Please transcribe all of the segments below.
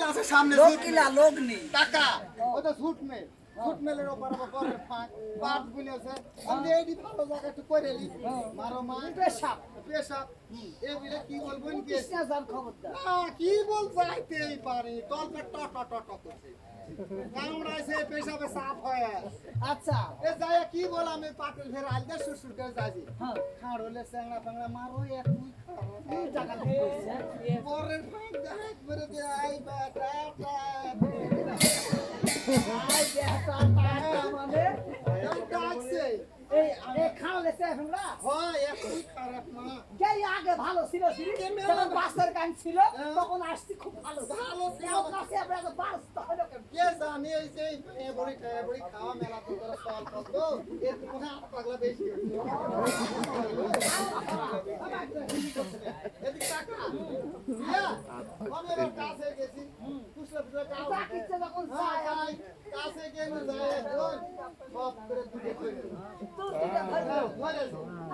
আছে সামনে লোকিলা লোকনি টাকা ও তো ছুট মে ছুট মেলের ওপর পরের ফাঁক পাট বুনেছে আমি এইডি ভালো জায়গা একটু করে নি মারো মা পেশাব পেশাব এ বিলে কি বলবো কি কৃষ্ণা জান খবরদার না কি বল যাইতেই পারে তলপে টট টট করছে কামড়াইছে পেশাবে সাফ হয় আচ্ছা এ যায় কি বল আমি পাটল ফের আলদা সুসুর করে যাইছি হ্যাঁ খাড় হলে স্যাংরা ফ্যাংরা মারো এক তুই তুই টাকা দিছিস পরের ফাঁক দেখ করে দে আই বেটা আই বেটা টাকা মানে ডাকছে এই খাওয়ালে সেফরা হয় এক তুই খারাপ না যেই আগে ভালো ছিল যখন বাসের গান ছিল তখন আসছি খুব ভালো ভালো ছিল। এখন কাছে আমরা তো বাস তো হলো কেন কে জানি এই যে এ বড়ি খাওয়া মেলা তো তোরা সল করতো এর মনে আট পাগলা বেশি এদিকে টাকা হ্যাঁ আমি এবার কাছে গেছি পুষলে পুষলে কাউ যা কিচ্ছে যখন হ্যাঁ চাই কাছে গেল যায় সব করে দুটো করে তোর দিকে ধরো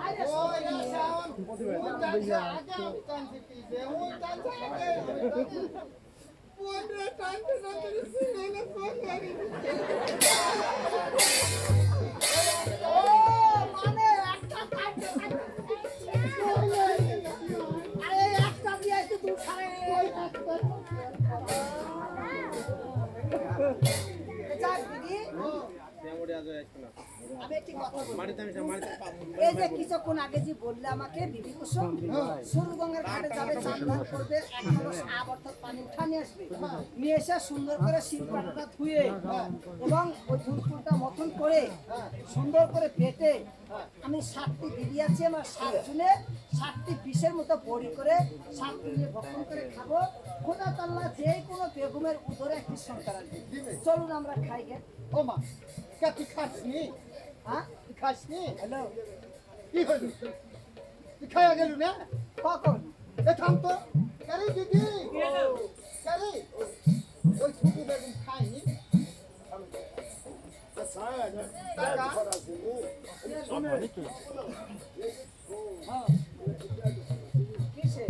আরে ওই না শাওন ওই টাকা আগে আমি কানছি পিছে ওই টাকা আগে ওরে টানতে টানতে সিনেমা ফোন করি ও মানে একটা কাটতে আরে একটা দিয়ে একটু দূর ছাড়ে যাক দিদি আমি একটি কথা বলি এই যে কিছুক্ষণ আগে যে বললে আমাকে বিবি কুসুম সুরগঙ্গার ঘাটে যাবে চান্দান করবে এক কলস আবর্তক পানি উঠা নিয়ে আসবে নিয়ে এসে সুন্দর করে শিলপাটাটা ধুয়ে এবং ওই দুধপুরটা মথন করে সুন্দর করে পেটে আমি 7টি দিদি আছে আমার 7 জনে 7টি বিষের মতো বড়ি করে 7টি নিয়ে ভক্ষণ করে খাবো খোদা তাআলা যে কোনো বেগমের উদরে একটি সন্তান আসবে চলুন আমরা খাই গে ও মা তুই খাসনি হ্যাঁ তুই খাসনি হ্যালো কি হলো তুই খাইয়া গেলু না কখন এ থাম তো কারে দিদি কারে ওই ছোট বেগুন খাইনি টাকা কিসে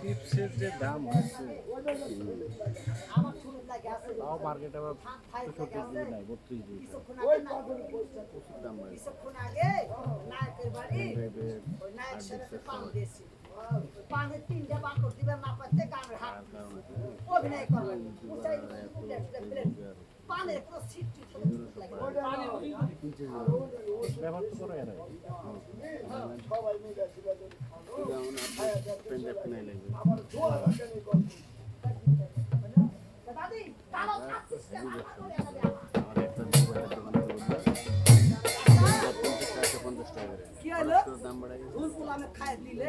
চিপসের যে দাম হচ্ছে আমার ছোট লাগে আছে তাও মার্কেটে আবার খাই 64 দিন নাই 32 দিন কিছুক্ষণ আগে না কিছুক্ষণ আগে নায়কের বাড়ি ওই নায়ক সাথে পান দিয়েছি পানের 3টা বাকর দিবেন না পারতে গানের হাত অভিনয় করবেন চাই পানের পুরো সিটটি থেকে লাগে ব্যবহার তো করে এরা সবাই মিলে ছিল দাদি কালো খাচ্ছিস কেন কি হলো ফুলফুল আমি খাই দিলে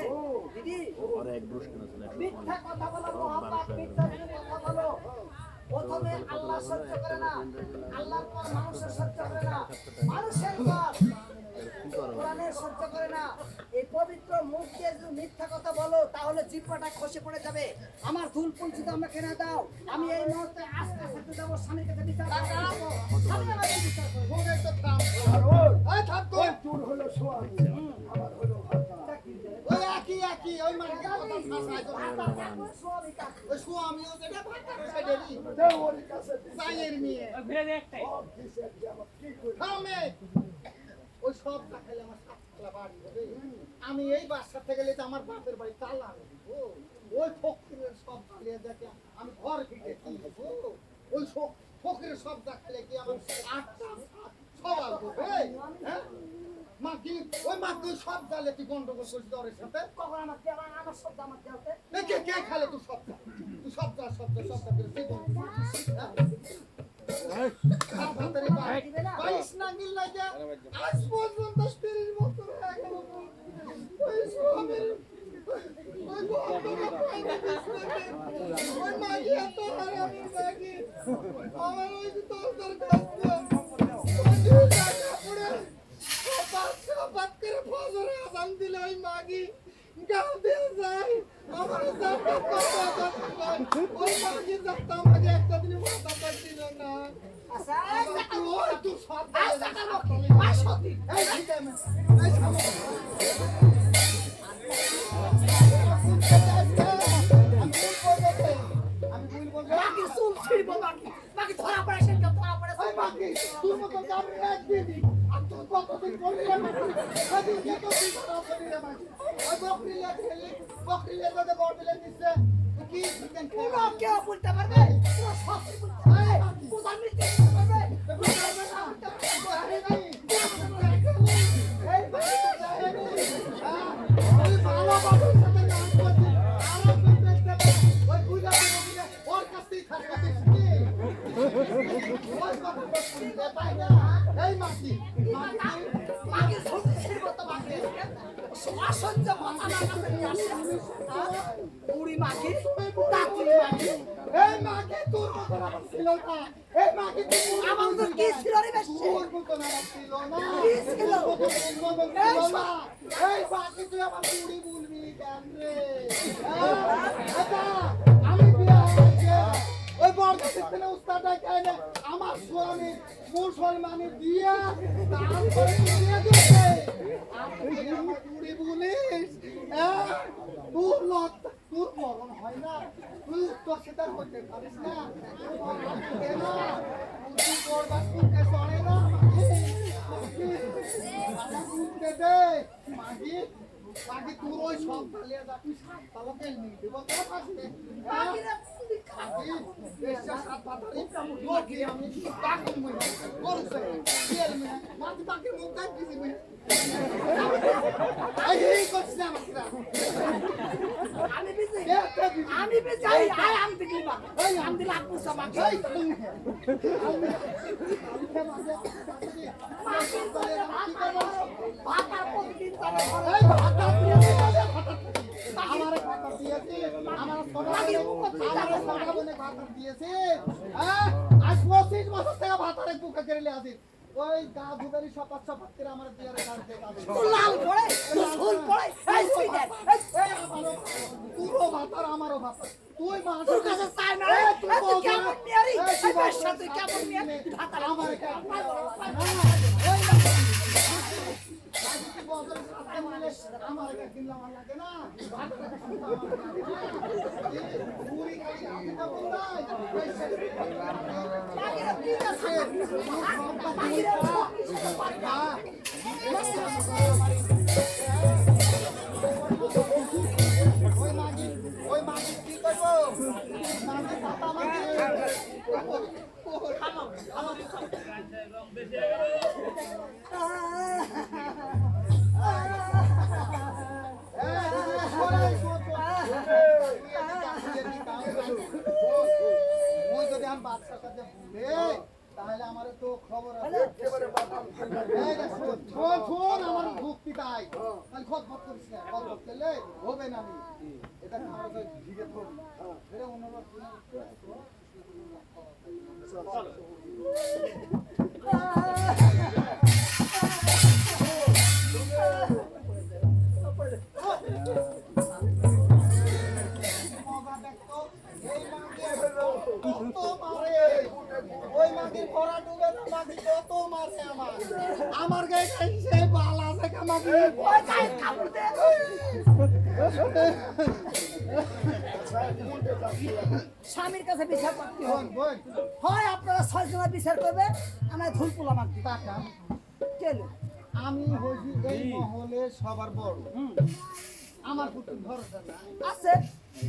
দিদি মিথ্যা কথা বলো মোহাম্মদ মিথ্যা কথা বলো প্রথমে আল্লাহ সহ্য করে না আল্লাহর পর মানুষের সহ্য করে না মানুষের পর কোরআনের সহ্য করে না এই পবিত্র মুখ দিয়ে যদি মিথ্যা কথা বলো তাহলে জিহ্বাটা খসে পড়ে যাবে আমার ফুলফুল যদি আমাকে না দাও আমি এই মুহূর্তে আস্তে আস্তে যাব স্বামীর কাছে বিচার করব স্বামী আমাকে বিচার করবে ওরে তো থাম এই থাম তো চুর হলো সোয়া আমার হলো ওই একই ওই মানে কথা ভাষায় তো ওই শো আমিও যেটা ভাষা রসে দেরি ওর কাছে সাইয়ের নিয়ে অফিসের জামা কি করে থামে ওই সব দেখালে আমার সাতলা বাড়ি হবে আমি এই বাসা থেকে গেলে আমার বাপের বাড়ি তালা দিব ওই ফকিরের সব চালিয়ে দেখে আমি ঘর ভিটে কি দেব ওই ফকিরের সব দেখালে কি আমার আটটা সবাল করবে হ্যাঁ মা কি ওই মা তুই সব জালে তুই গন্ডগোল করছিস ওর সাথে কখন আমার দেওয়া আমার সব আমার দেওয়াতে কে খালে তুই সব করে তুই বাইশ না গিল লাগে আজ পর্যন্ত স্ত্রীর মতো হয়ে গেল ওই স্বামীর ওই ওই মাগি এত হারামির মাগি আমার ওই তোর দরকার বাত করে ফজরে আজান দিলে ওই মাগি গাও দিয়ে যায় আমার ওই মাগি যাতে আমাকে একটা দিন মাথা পাচ্ছিল না আচ্ছা তুই সব আচ্ছা কালো কি আসো এই কি তো কি করা করি রে মাগি ওই বকরি লে খেলি বকরি লে তো বড় দিলে দিছে কি চিকেন পুরো খাওয়া কেউ বলতে পারবে পুরো সব বলতে পারবে কোথায় মিথ্যে বলতে পারবে এই বাড়ি তো যায় নি ওই ভালো বাবুর সাথে কাজ করছি আর ওই পূজা করে ওর কাছেই থাকবে ওই কথা বলছি পাই না এই মাটি মাকে সত্যির মতো মাকে অসহ্য কথা না কাছে নিয়ে আসে বুড়ি মাকে তাকুড়ি মাকে এই মাকে তোর মতো না ছিল না এই মাকে আমার তো কি ছিল রে বেশি তোর মতো না ছিল না কি ছিল? এই বাকি তুই আমার বুড়ি বলবি কেন রে আচ্ছা আমি বিয়া হয়েছে ওই বড়দের সিস্টেমে উস্তাদটা কেন আমার স্বামী মুসলমানি দিয়া তারপরে দিয়ে দিচ্ছে আর তুই আমার বুড়ি বলিস তোর লক তোর মরণ হয় না তুই উত্তর সেটা করতে পারিস না তুই করবার করতে চলে না উঠতে দে মাগি মাগি তোর ওই সব পালিয়ে যা তুই সাত পালকে নিয়ে দেবো তোর কাছে মাগি দেশটা সাত পাতারি লোকি আমি বাকি মুই করছে বিয়ের মেয়ে মাটি বাকি মুখ দেখ দিছি মুই এই করছিস আমাকে আমি বেশি আই আম দিলি মা ওই আম দিলা আপু সমাকে ভাতা প্রতিদিন ওই গা ধুবেরি সপাত সপাত করে আমার বিয়ারে কাটতে লাল পড়ে ফুল পড়ে এই সুইডেন তুইও ভাতার আমারও ভাতার তুই তোর কাছে চাই না তুই কেমন মিয়ারি এই বেশা তুই কেমন মিয়ারি ভাতা আমার আমার কিনলাম লাগে না পুরি বাকিরা কি আছে বাকিরা ওই মাগি কি করবো মাগি পাতা মাগি যদি আমি বাচ্চার কাছে ভুলে তাহলে আমার তো খবর আছে শোন আমার ভক্তি তাই তাহলে খবর করিস না খবর করলে হবে না আমি এটা আমার ভিড়ে ধরবি এটা অনুরোধ আমার গায়ে সে বাল আছে কামাকি ওই গায়ে কাপড় দে স্বামীর কাছে বিচার করতে হয় বোন হয় আপনারা 6 জনের বিচার করবে আমরা ধুল পোলা মারতে টাকা চলো আমি হইছি এই মহলে সবার বড় আমার প্রতি ভরসা না আছে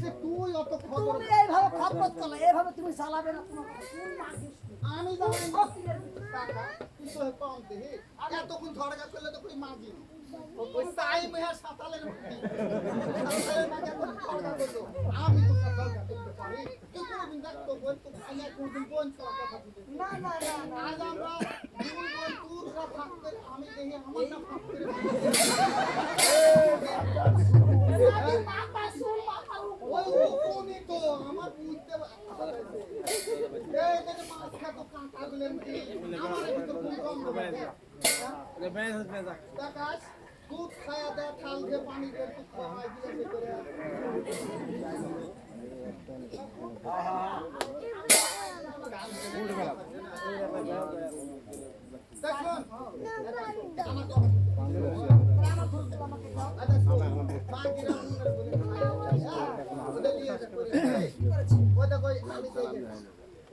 যে তুই অত খবর তুমি এইভাবে খবর চলে এইভাবে তুমি চালাবে না তোমার আমি জানি টাকা কিন্তু কম দেহি এতক্ষণ ধরগা করলে তো কই মাঝি ওই সাই মেহা সাতালের মধ্যে আমি তো সাতাল করতে পারি তুই কোনদিন দেখতো বল তো আমি কোনদিন কোন কথা বলতে না না না না আজ আমরা দুই বোন তুররা থাকতে আমি দেখি আমার না থাকতে মাথা শুন মাথা ওই কোনি তো আমার বুঝতে এই যে মাছ খাতো কাঁটা গুলেন আমার ভিতর কোন কম দেখাস দুধ খায়া দে ঠাল যে পানি দিয়ে দুধ খাওয়াই দিলে করে দেখুন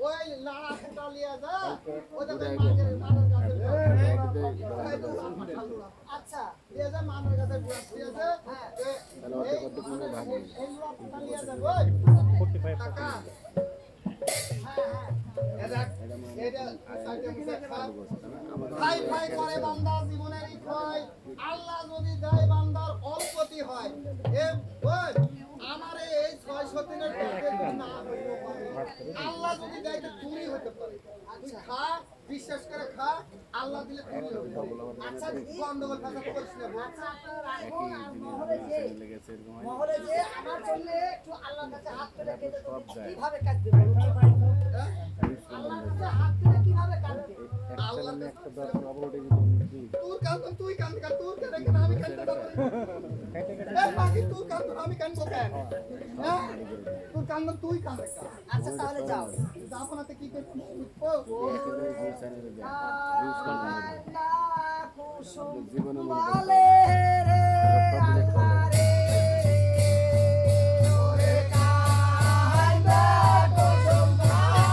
ওই লাড়া ফেটা লিয়া যা ওই দেখো মাগের মানের কাছে আচ্ছা লিয়া যা মানের কাছে লিয়া যা হ্যাঁ এই লাড়া ফেটা লিয়া যা ওই 45 কাকা খাই খাই করে বান্দা জীবনের ইচ্ছায় আল্লাহ যদি দেয় বান্দার অল্পতি হয় এ ওই আমারে এই 600 দিনের মধ্যে না হইতে পারে আল্লাহ যদি দেয় তো তুমি হতে পারে তুই খা বিশ্বাস করে খা আল্লাহ দিলে তুমি হবে আচ্ছা গন্ডগোল ফাসাদ করিস না আচ্ছা আপনারা রাখুন আর মহলে যে আমার জন্য একটু আল্লাহর কাছে হাত তুলে কেঁদে দেবো। কিভাবে কাঁদবে বলুন তো ভাই? আল্লাহর কাছে হাত তুলে কিভাবে কাঁদবে? আল্লাহ একটা দরকার অবরোধে যদি তোর কান্দন তুই কান্দ কার তোর কেন কেন আমি কান্দতে পারি এ বাকি তোর কান্দন আমি কান্দবো কেন হ্যাঁ তোর কান্দন তুই কান্দে কার আচ্ছা তাহলে যাও যাবো না তো কি করছিস বুঝবো আল্লাহ কুসুম বলে রে আল্লাহ রে ওরে কান্দা কুসুম বলে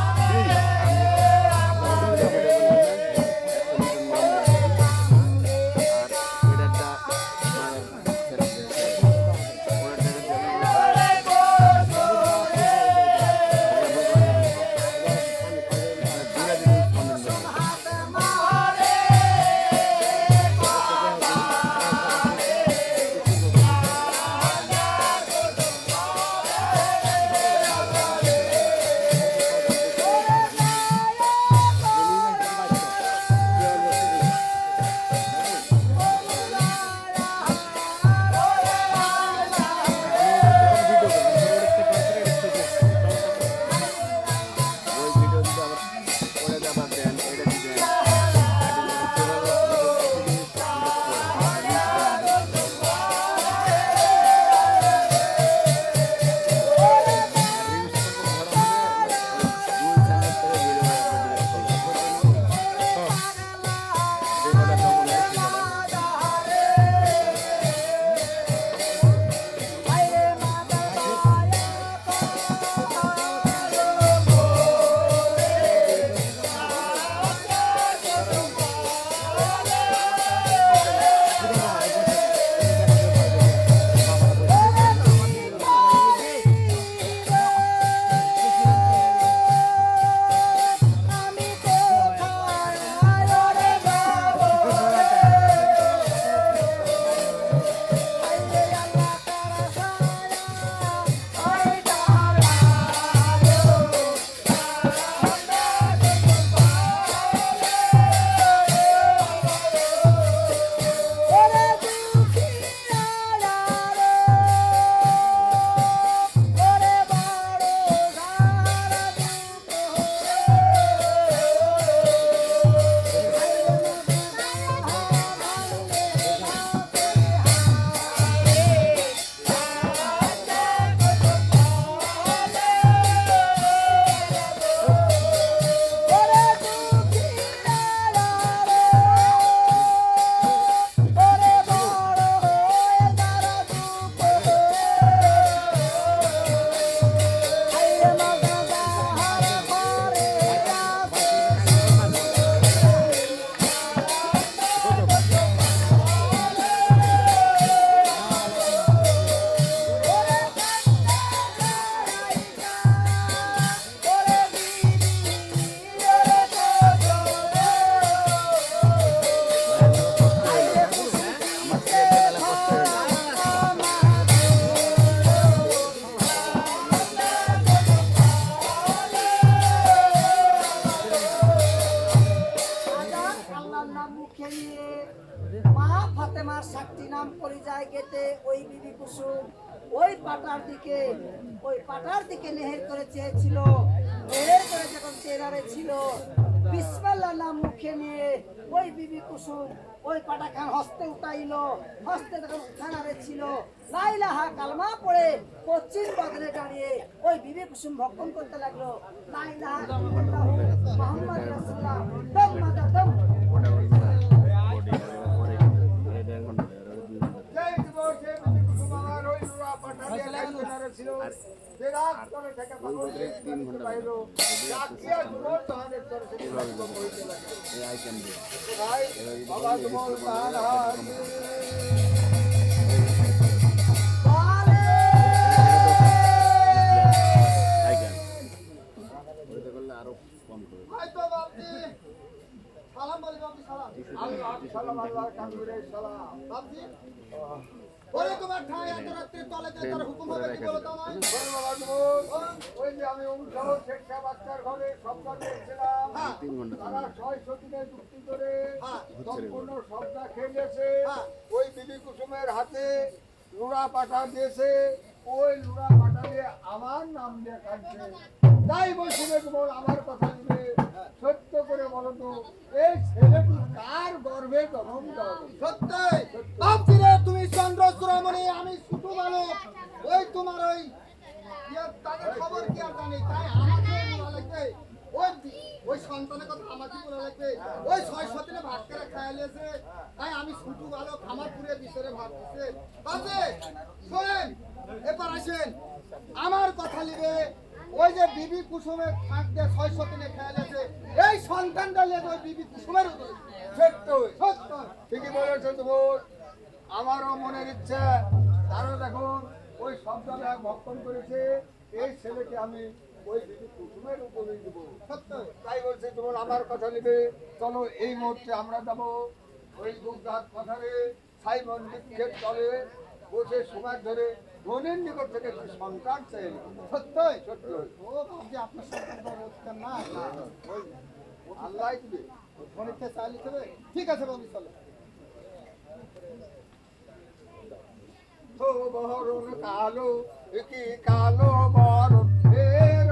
ফাতেমার সাতটি নাম পরিচয় গেতে ওই বিবি কুসুম ওই পাটার দিকে নেহের করে চেয়েছিল। নেহের করে যখন চেহারে ছিল বিসমিল্লাহ নাম মুখে নিয়ে ওই বিবি কুসুম ওই পাটা খান হস্তে উঠাইলো। হস্তে যখন উঠানারে ছিল লা ইলাহা কালমা পড়ে পশ্চিম বদলে দাঁড়িয়ে ওই বিবি কুসুম ভক্ষণ করতে লাগলো। লা ইলাহা ইল্লাল্লাহু মুহাম্মাদুর রাসূলুল্লাহ দম মাদা দম। জয় জীবন জয় বিবি কুসুম আমার ওই রুয়া পাঠালিয়া ছিল বিরাট করে থেকে ওই ভিতরে 3 ঘন্টা পাইলো চাকিয়া যুবল তাহাদের তরে থেকে হইতে লাগে এই আইটেম দিয়ে ভাই বাবা যুবল তাহার আইটেম ওইটা করলে আরো কম করে হয়তো বাপজি সালাম বলি বাপজি সালাম আল্লাহ সালাম আল্লাহ কামরে সালাম বাপজি ওরে তোমার ঠাই এত রাত্রে তলে যে তার হুকুম হবে কি বলো তো আমায় বাবা যুবল ওই যে আমি উৎসাহ শেখা বাচ্চার ঘরে শব্দ দিয়েছিলাম 3 ঘন্টা তারা 600 দিনের যুক্তি করে হ্যাঁ সম্পূর্ণ সবটা খেয়ে গেছে হ্যাঁ। ওই বিবি কুসুমের হাতে লুড়া পাঠা দিয়েছে ওই লুড়া পাঠা দিয়ে আমার নাম দিয়ে কাটছে তাই বলছি বল আমার কথা দিবে সত্য করে বলো তো এই ছেলেটি কার গর্ভে জন্ম দেওয়া সত্যই বাপজি রে তুমি চন্দ্র চূড়ামণি আমি ছোট বালক ওই তোমার ওই তাদের খবর কি আর জানি তাই আমাকে বলা লাগবে ওই সন্তানের কথা আমাকে বলা লাগবে ওই 600 দিনে ভাত করে খাইলেছে তাই আমি ছোট বালক আমার পুরে বিছরে ভাত দিছে বাজে শুনেন এবার আসেন আমার কথা লিবে ওই যে বিবি কুসুমের ফাঁক দিয়ে 600 দিনে খাইলেছে এই সন্তানটা লিয়ে ওই বিবি কুসুমের উপরে সত্য সত্য ঠিকই বলেছো তোমার আমারও মনের ইচ্ছা তারও দেখুন ওই শব্দটা ভক্ষণ করেছে এই ছেলেকে আমি ওই দিদি কুসুমের উপরে দেব সত্য তাই বলছে তোমার আমার কথা নেবে চলো এই মুহূর্তে আমরা যাবো ওই দুর্গার কথারে সাইমন দীক্ষের তলে বসে সময় ধরে ধনের নিকট থেকে একটি সন্তান চাই সত্যই সত্য ও বাপজি আপনার সন্তানটা রোজগার না ওই আল্লাহ দিবে ধনীতে চাইলে দেবে ঠিক আছে বাবু চলো তো বহরুন কালো কি কালো বরণ ফের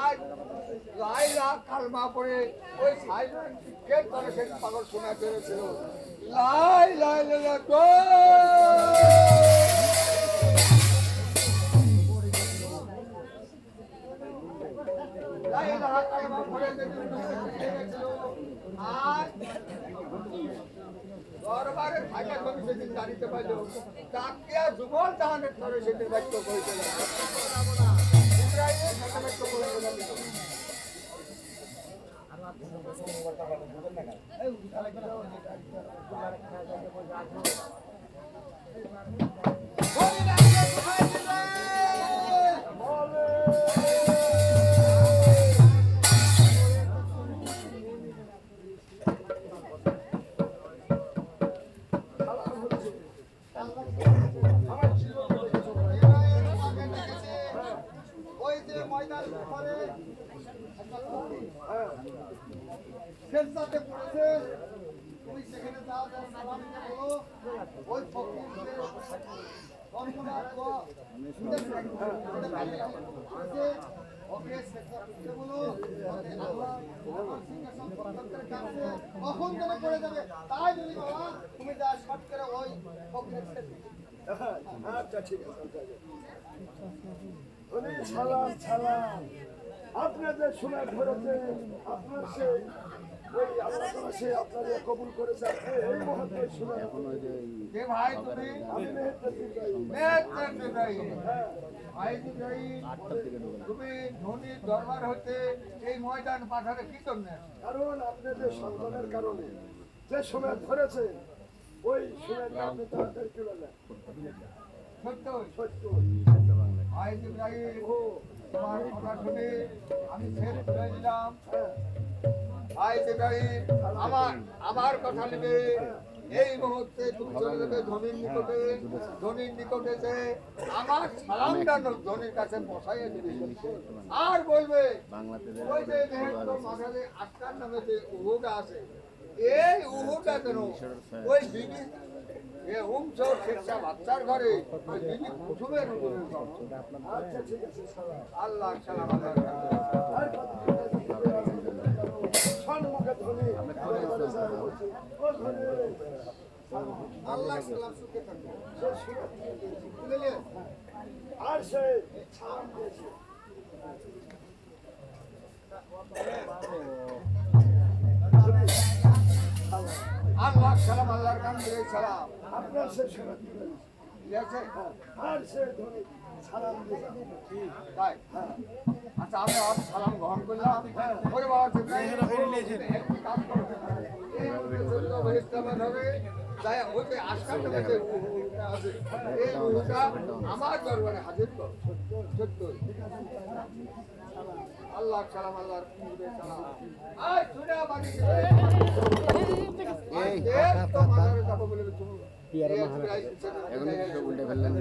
আজ লাইলা কালমা পড়ে ওই সাইলেন টিকেট করে সেই পাগল শোনা পেরেছিল লাই লাই লাই তো লাইলা কালমা পড়ে আজ দরবারে থাকা কবি সেদিন জানিতে পারল তাকিয়া যুগল জাহানের তরে সেদিন ব্যক্ত করেছিল ইসরায়েলের সাথে ব্যক্ত করেছিল ওই যে ময়দান ঘরে শেষদাতে পড়েছে, তুমি সেখানে যাও, যাও সালাম দিয়ে বলো ওই ফকিরদের বন্দনা করো। ওকে শেষদাতে বলো ওকে আল্লাহ আমার সিংহাসন পত্তরের কাছে কখন যেন পড়ে যাবে, তাই বলি বাবা তুমি যা শট করে ওই ফকিরের শেষে আচ্ছা ঠিক আছে। সালাম সালাম, আপনাদের শোনা ধরেছেন, আপনার সে ওই আল্লাহ তাআলা সে আপনাদের কবুল করেছে। এই মুহূর্তে শুনে এখন ওই যে কে ভাই তুমি? আমি মেহেরপুর যাই। ভাই যাই, তুমি ধনির দরবার হতে এই ময়দান পাঠালে কি জন্য? কারণ আপনাদের সন্তানের কারণে যে সময় ধরেছে ওই সময়টা আপনি তাড়াতাড়ি চলে যান। সত্য সত্য ভাই যাই, তোমার কথা শুনে আমি শেষ করে দিলাম। ভাই যাই, আমার কথা নেবে, এই মুহূর্তে তুমি চলে যাবে ধনির নিকটে। ধনির নিকটে যে আমার সালামটা ধনির কাছে পৌঁছাইয়ে দিবে, আর বলবে বাংলাতে ওই যে মেহেরপুর মাঝারে আটকার নামে যে উহুটা আছে, এই উহুটা যেন ওই বিবি বাচ্চার ঘরে ওই বিবি কুসুমের উপরে। আচ্ছা ঠিক আছে, আল্লাহ সালাম। আল্লাহ সালাম সুখে থাকবে। আর সে সালাম দিয়েছে। আল্লাহ সালাম, আল্লাহর কাম করে সালাম। আপনার সে সালাম দিয়েছে আর সে ধরে সালাম দিয়েছে। তাই আচ্ছা, আমি আর সালাম গ্রহণ করলাম। ওরে বাবা একটি কাজ করতে হবে, এই ইসলামের হবে তাই ওই যে আজকাল যে উহুটা আছে, এই উহুটা আমার দরবারে হাজির কর। সত্য আল্লাহ সালাম, আল্লাহর সালাম। আয় শুনে বাড়ি এখন কিছু উল্টে ফেললেন।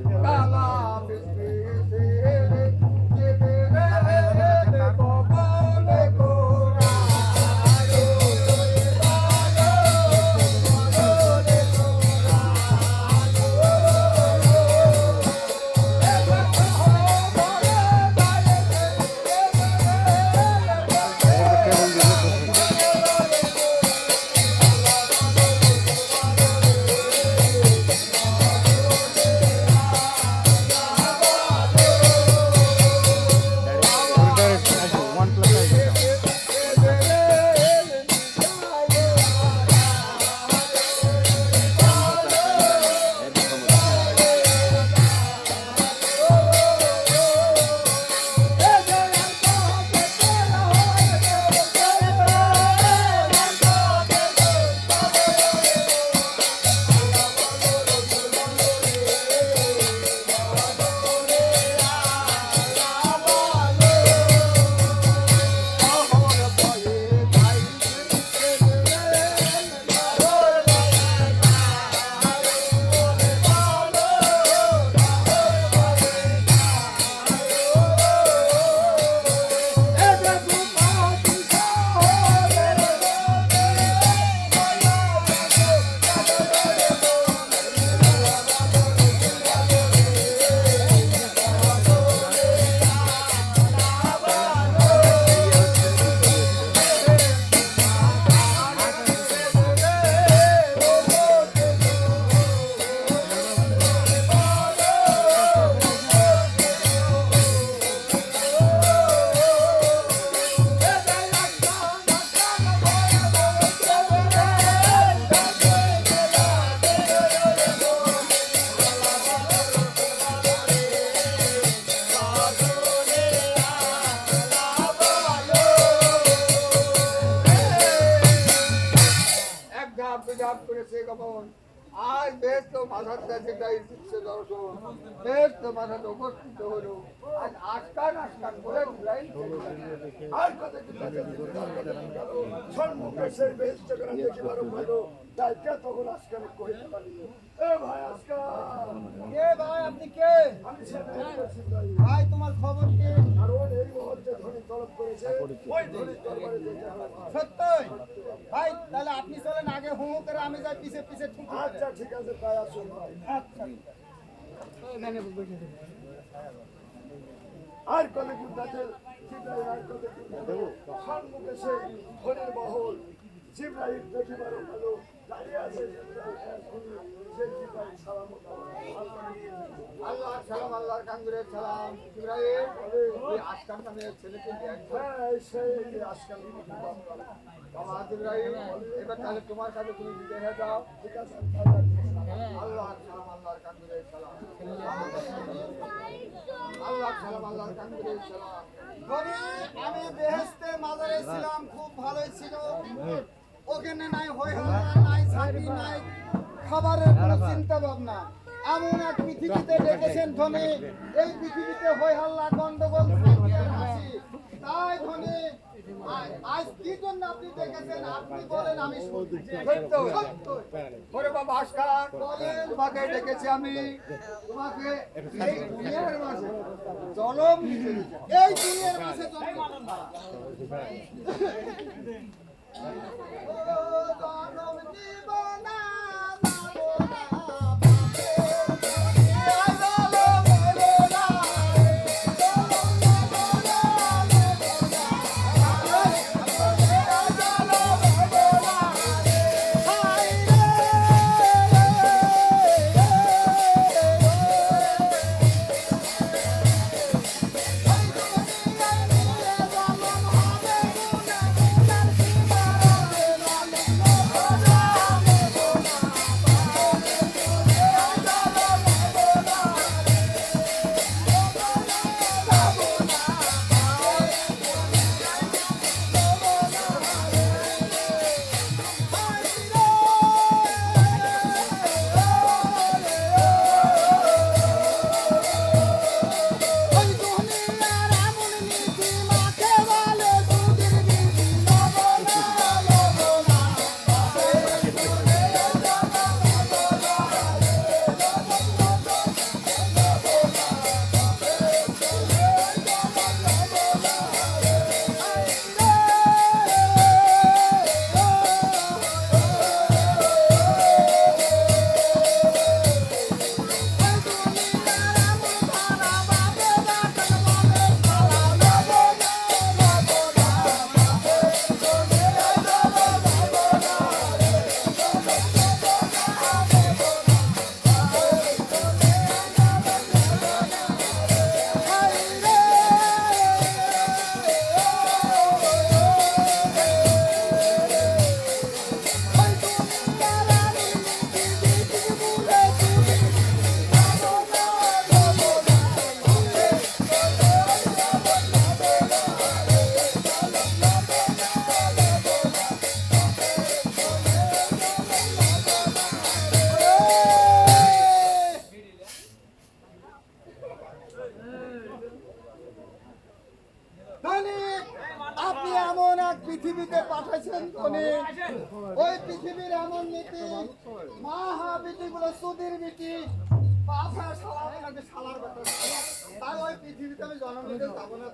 লাভ করেছে কেমন আজ বেশ তো মাথাটা যেটাই দিচ্ছে দর্শন বেশ তো মাথাটা উপস্থিত হলো আজ আজকাল আজকাল করে দিলাই আর কথা সম্মুখে সেই বেশ চক্রা দেখিবার হলো তাই কে তখন আজকাল কহিতে পারিল এ ভাই আজকাল কে ভাই আপনি কে আমি সেটা ভাই তোমার খবর কি কারণ এই মুহূর্তে ধনী তলব করেছে ওই ধনী দরবারে যেতে হবে সত্যই ভাই তাহলে আপনি চলেন আগে হু হু করে আমি যাই পিছে পিছে ঠুক আচ্ছা ঠিক আছে তাই আসুন ভাই আচ্ছা আর কলে গুন্ডাতে জিব্রাইল আর কলে গুন্ডাতে সম্মুখে সে ধনের বহল জিব্রাইল দেখিবার ভালো দাঁড়িয়ে আছে সে জিব্রাইল সালাম আল্লাহ সালাম আল্লাহর কাঙ্গুরের সালাম ইব্রাহিম ওই আজকাল নামের ছেলেকে দেখছো হ্যাঁ সেই আজকাল বাবা ইব্রাহিম এবার তাহলে তোমার কাছে তুমি দিতে হয়ে যাও ঠিক আছে আল্লাহ সালাম আল্লাহর কাঙ্গুরের সালাম আল্লাহ সালাম আল্লাহর কাঙ্গুরের সালাম ধনী আমি বেহেশতে মাজারে ছিলাম খুব ভালোই ছিল ওখানে নাই হই হল্লা নাই ছাতি নাই খাবারের কোনো চিন্তা ভাবনা এমন এক পৃথিবীতে ডেকেছেন ধনী এই পৃথিবীতে হই হল্লা গন্ডগোল থাকে হাসি তাই ধনী আজ কি জন্য আপনি ডেকেছেন আপনি বলেন আমি শুনছি সত্য সত্য ওরে বাবা আজকাল তোমাকে ডেকেছি আমি তোমাকে এই দুনিয়ার মাঝে জলম দিতে এই দুনিয়ার মাঝে জন্ম ও জনম জীবনা আপনি এমন এক পৃথিবীতে পাঠাইছেন ধনী ওই পৃথিবীর এমন নীতি মাহাবিটি গুলো সুধীর বিটি তাই ওই পৃথিবীতে আমি জন্ম নিতে যাবো না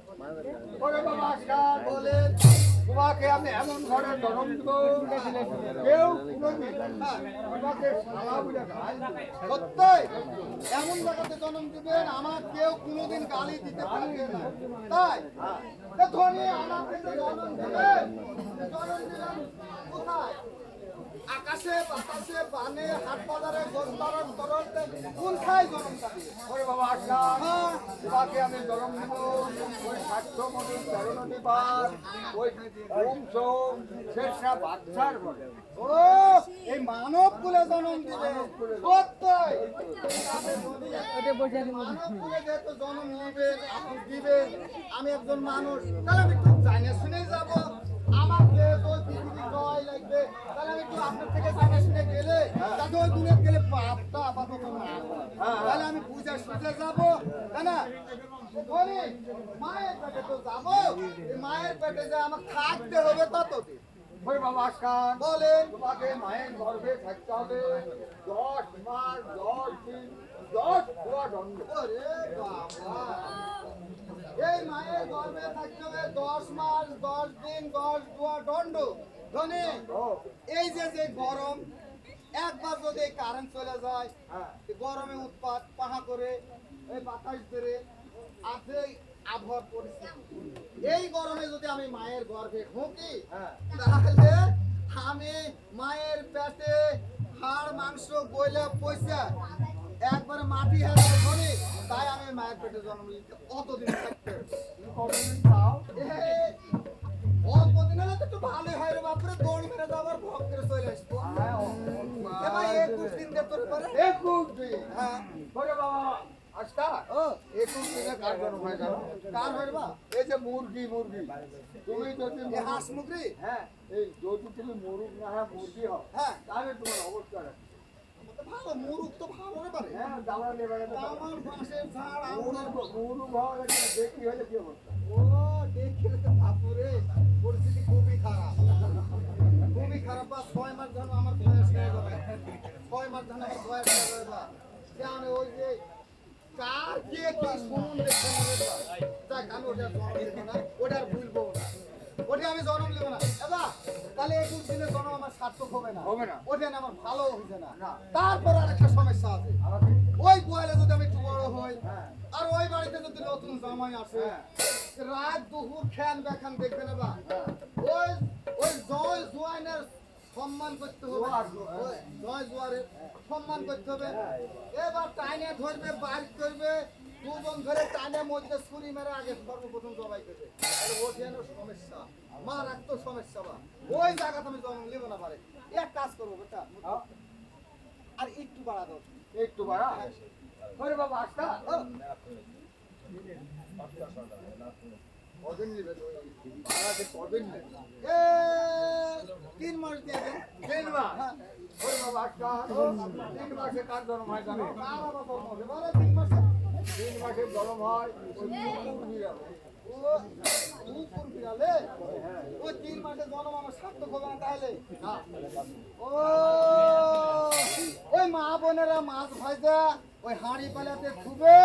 ওরে বাবা আজকাল বলেন তোমাকে আমি এমন ঘরে জন্ম দিব কেউ কোনোদিন তোমাকে সালা বলে গাল দিবে না। সত্যই এমন জায়গাতে জন্ম দিবেন আমার কেউ কোনোদিন গালি দিতে পারবে না তাই তা ধনী আমাকে যে জন্ম দিবেন জন্ম দিলাম কোথায় আকাশে বাতাসে বানে হাট বাজারে গোস্তারণ তরলতে কোনখায় জন্ম যাবে ওরে বাবা আজকাল তোমাকে আমি জন্ম দিব ওই স্বাস্থ্য মন্ত্রী তেরো নদী পার ওই বংশ শেষরা বাচ্চার ঘরে ও এই মানব কুলে জন্ম দিবে সত্যই মানব কুলে যেহেতু জন্ম নিবেন আপনি দিবেন আমি একজন মানুষ তাহলে আমি একটু জানে শুনে যাব আমাকে তো পৃথিবী জয় লাগবে তাহলে আমি একটু আপনার থেকে জানে শুনে পেটে তো যাবো, এই মায়ের পেটে যে আমার থাকতে হবে ততদিন। ওই বাবা আসকান বলেন। তোমাকে মায়ের গর্ভে থাকতে হবে 10 মাস 10 দিন 10 পুরা দণ্ড। ওরে বাবা, এই মায়ের গর্ভে থাকতে হবে 10 মাস 10 দিন 10 দুয়া দণ্ড। ধনে ও এই যে যে গরম, একবার যদি কারেন্ট চলে যায়, হ্যাঁ এই গরমে উৎপাত পাহা করে এই বাতাস ধরে আছে আবহাওয়ার পরিস্থিতি, এই গরমে যদি আমি মায়ের গর্ভে ঢুকি, হ্যাঁ তাহলে আমি মায়ের পেটে হাড় মাংস গইলা পয়সা একবারে মাটি হয়ে ধরি, তাই আমি মায়ের পেটে জন্ম নিতে অতদিন থাকতে হবে। তুমি কতদিন চাও? অল্প দিন হলে তো একটু ভালোই হয় রে বাপরে, দৌড় মেরে যাবার ভোগ করে চলে আসবো। হ্যাঁ এবার 21 দিন দিয়ে তোর পরে 21 দিন। হ্যাঁ ওরে বাবা আসকান ও 21 দিনে কার জন্ম হয় জানো? কার হয় বা এই যে মুরগি তুমি যদি এ হাঁস মুগরি, হ্যাঁ এই যদি তুমি মুরগ না হয় মুরগি হও হ্যাঁ তাহলে তোমার অবস্থা রাখবে। ভালো মুরুখ তো ভালো রে বারে, হ্যাঁ দাওয়া নেবে আমার বাঁশের ঝাড় আমরা মুরগ হওয়া দেখি হলে কি অবস্থা? ও দেখলে তো বাপুরে পরিস্থিতি খুবই খারাপ, খুবই খারাপ। বা 6 মাস ধরে আমার বয়স হয়ে যাবে, 6 মাস ধরে আমার বয়স হয়ে যাবে বা জানে ওই যে কার কে কি শুনুন দেখছেন যাক আমি ওটা জন্ম দেব না, ওটা আর ভুলবো না, ওটা আমি জন্ম নেব না। এবার তাহলে 21 দিনের জন্ম আমার সার্থক হবে না, হবে না। ওটা না আমার ভালো হইছে না। না। তারপর আরেকটা সমস্যা আছে, আমাকে ওই গোয়ালে যদি আমি একটু বড় হই, হ্যাঁ আর ওই বাড়িতে যদি নতুন জামাই আসে, রাত দুপুর খেয়ান দেখান দেখবে না বা ওই ওই জয় জোয়ানের সম্মান করতে হবে, ওই জয় জোয়ারের সম্মান করতে হবে। এবার টাইনে ধরবে বাইর করবে, দুজন ধরে টাইনের মধ্যে ছুরি মেরে আগে সর্বপ্রথম জবাই করবে, তাহলে ওঠেনের সমস্যা মারাত্মক সমস্যা বা ওই জায়গাতে আমি জন্ম নেব না পারে। এক কাজ করবো বেটা, আর একটু বাড়া দাও। একটু বাড়া ওরে বাবা আসকান ও, কদিন নেবে বাড়াতে কদিন নেবে? এ 3 মাস দিয়ে দেন। 3 মাস হ্যাঁ। ওরে বাবা আসকান 3 মাসে কার জন্ম হয় জানো? আর আবার জন্ম হবে, বলে 3 মাসে 3 মাসে জন্ম হয় ওই কুকুর বিড়াল। ও দুপুর বিড়ালে ওই 3 মাসে জন্ম আমার সার্থক হবে না তাহলে না। ও ওই মা বোনেরা মাছ ভাজা ওই হাঁড়ি পালাতে খুবে,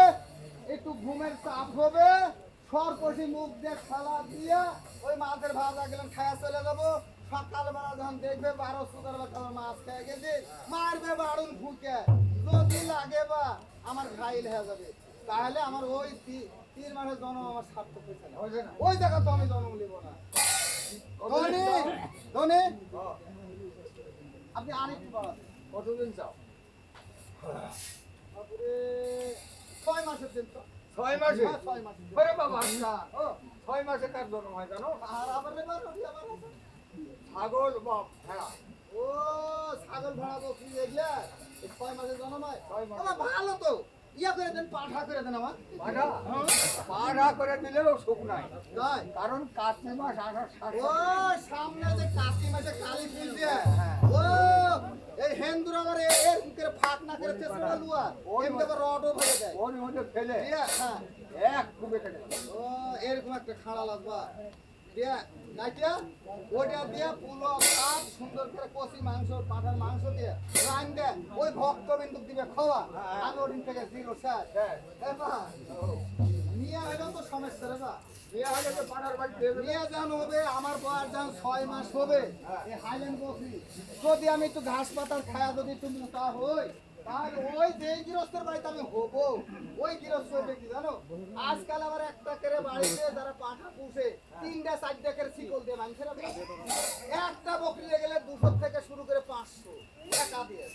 একটু ঘুমের চাপ হবে, সরকষি মুখ দিয়ে খালা দিয়া ওই মাছের ভাজা গেলেন খায়া চলে যাবো। সকালবেলা যখন দেখবে 12-14 বছর মাছ খেয়ে গেছে, মারবে বাড়ুন ফুকে, যদি লাগে বা আমার ঘাইল হয়ে যাবে, তাহলে আমার ওই 3 মাসের জন্ম আমার সার্থক হয়েছে না, হয়েছে না? ওই জায়গা তো আমি জন্ম নেব না। ধনে ধনে আপনি আরেকটু বাড়াবেন, কতদিন চাও? তারপরে 6 মাসের দিন তো 6 মাসে? হ্যাঁ, 6 মাসের দিন। ওরে বাবা আসকান ও 6 মাসে কার জন্ম হয় জানো? আর আবার এবার ওই আবার আছে। ছাগল বা ভেড়া। ও ছাগল ভেড়া বকরি এগুলা এই 6 মাসের জন্ম হয়। 6 মাসে। আমার ভালো তো, ইয়া করে দেন, পাঠা করে দেন আমার। পাঠা পাঠা করে দিলেও সুখ নাই, তাই কারণ কার্তিক মাস আসার সাথে ও সামনে যে কার্তিক মাসে কালী ফুল দিয়ে, হ্যাঁ। ও এই হেন্দুর আমার এর করে ফাঁক না করে চেষ্টা লুয়া এমনি করে রডও ভরে দেয়। ওর মধ্যে ফেলে দিয়া, হ্যাঁ এক কুবে কেটে দেয়। ও এরকম একটা খাড়া লাগবা দিয়া নাইটা ওটা দিয়া পুলো ভাত সুন্দর করে কষি মাংস পাঠার মাংস দিয়ে রান দে ওই ভক্তবিন্দু দিবে খাওয়া, আমি ওদিন থেকে জিরো স্যার হ্যাঁ। এবার নিয়ে হলো তো সমস্যা রে বা বিয়ে হলে তো পাঠার বাড়ি দিয়ে দেবে। নিয়ে যান হবে, আমার বয়স যান 6 মাস হবে, এই হাইল্যান্ড বকরি যদি আমি একটু ঘাস পাতার খায়া যদি একটু মোটা হই, তাহলে ওই যে গৃহস্থের বাড়িতে আমি হবো, ওই গৃহস্থ হইবে কি জানো, আজকাল আবার একটা করে বাড়িতে যারা পাঠা পুষে 3টা-4টা করে শিকল দিয়ে মাংসের একটা বকরি গেলে 200 থেকে শুরু করে 500 টাকা দিয়ে,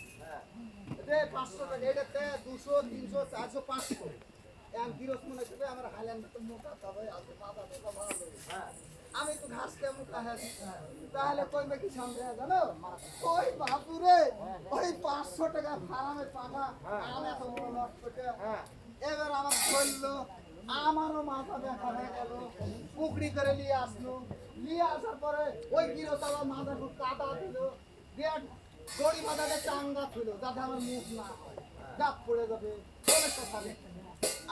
এতে 500 টাকা, এটাতে 200 300 400 500 এক গৃহস্থ মনে করবে আমার হাইল্যান্ড তো মোটা তবে আছে মাথা মোটা ভালো, হ্যাঁ আমি একটু ঘাস কেমন খাচ্ছি, তাহলে কইবে কি সন্দেহ জানো, ওই বাপুরে ওই 500 টাকা ফার্মে পাঠা আমি তো বড় লট করে, এবার আমার বললো আমারও মাথা ব্যথা হয়ে গেল, পুকড়ি করে নিয়ে আসলো, নিয়ে আসার পরে ওই গৃহস্থ আমার মাথা খুব কাটা দিল, দিয়ে দড়ি মাথাতে চাঙ্গা ছিল যাতে আমার মুখ না হয়, ডাব পড়ে যাবে সমস্যা থাকে।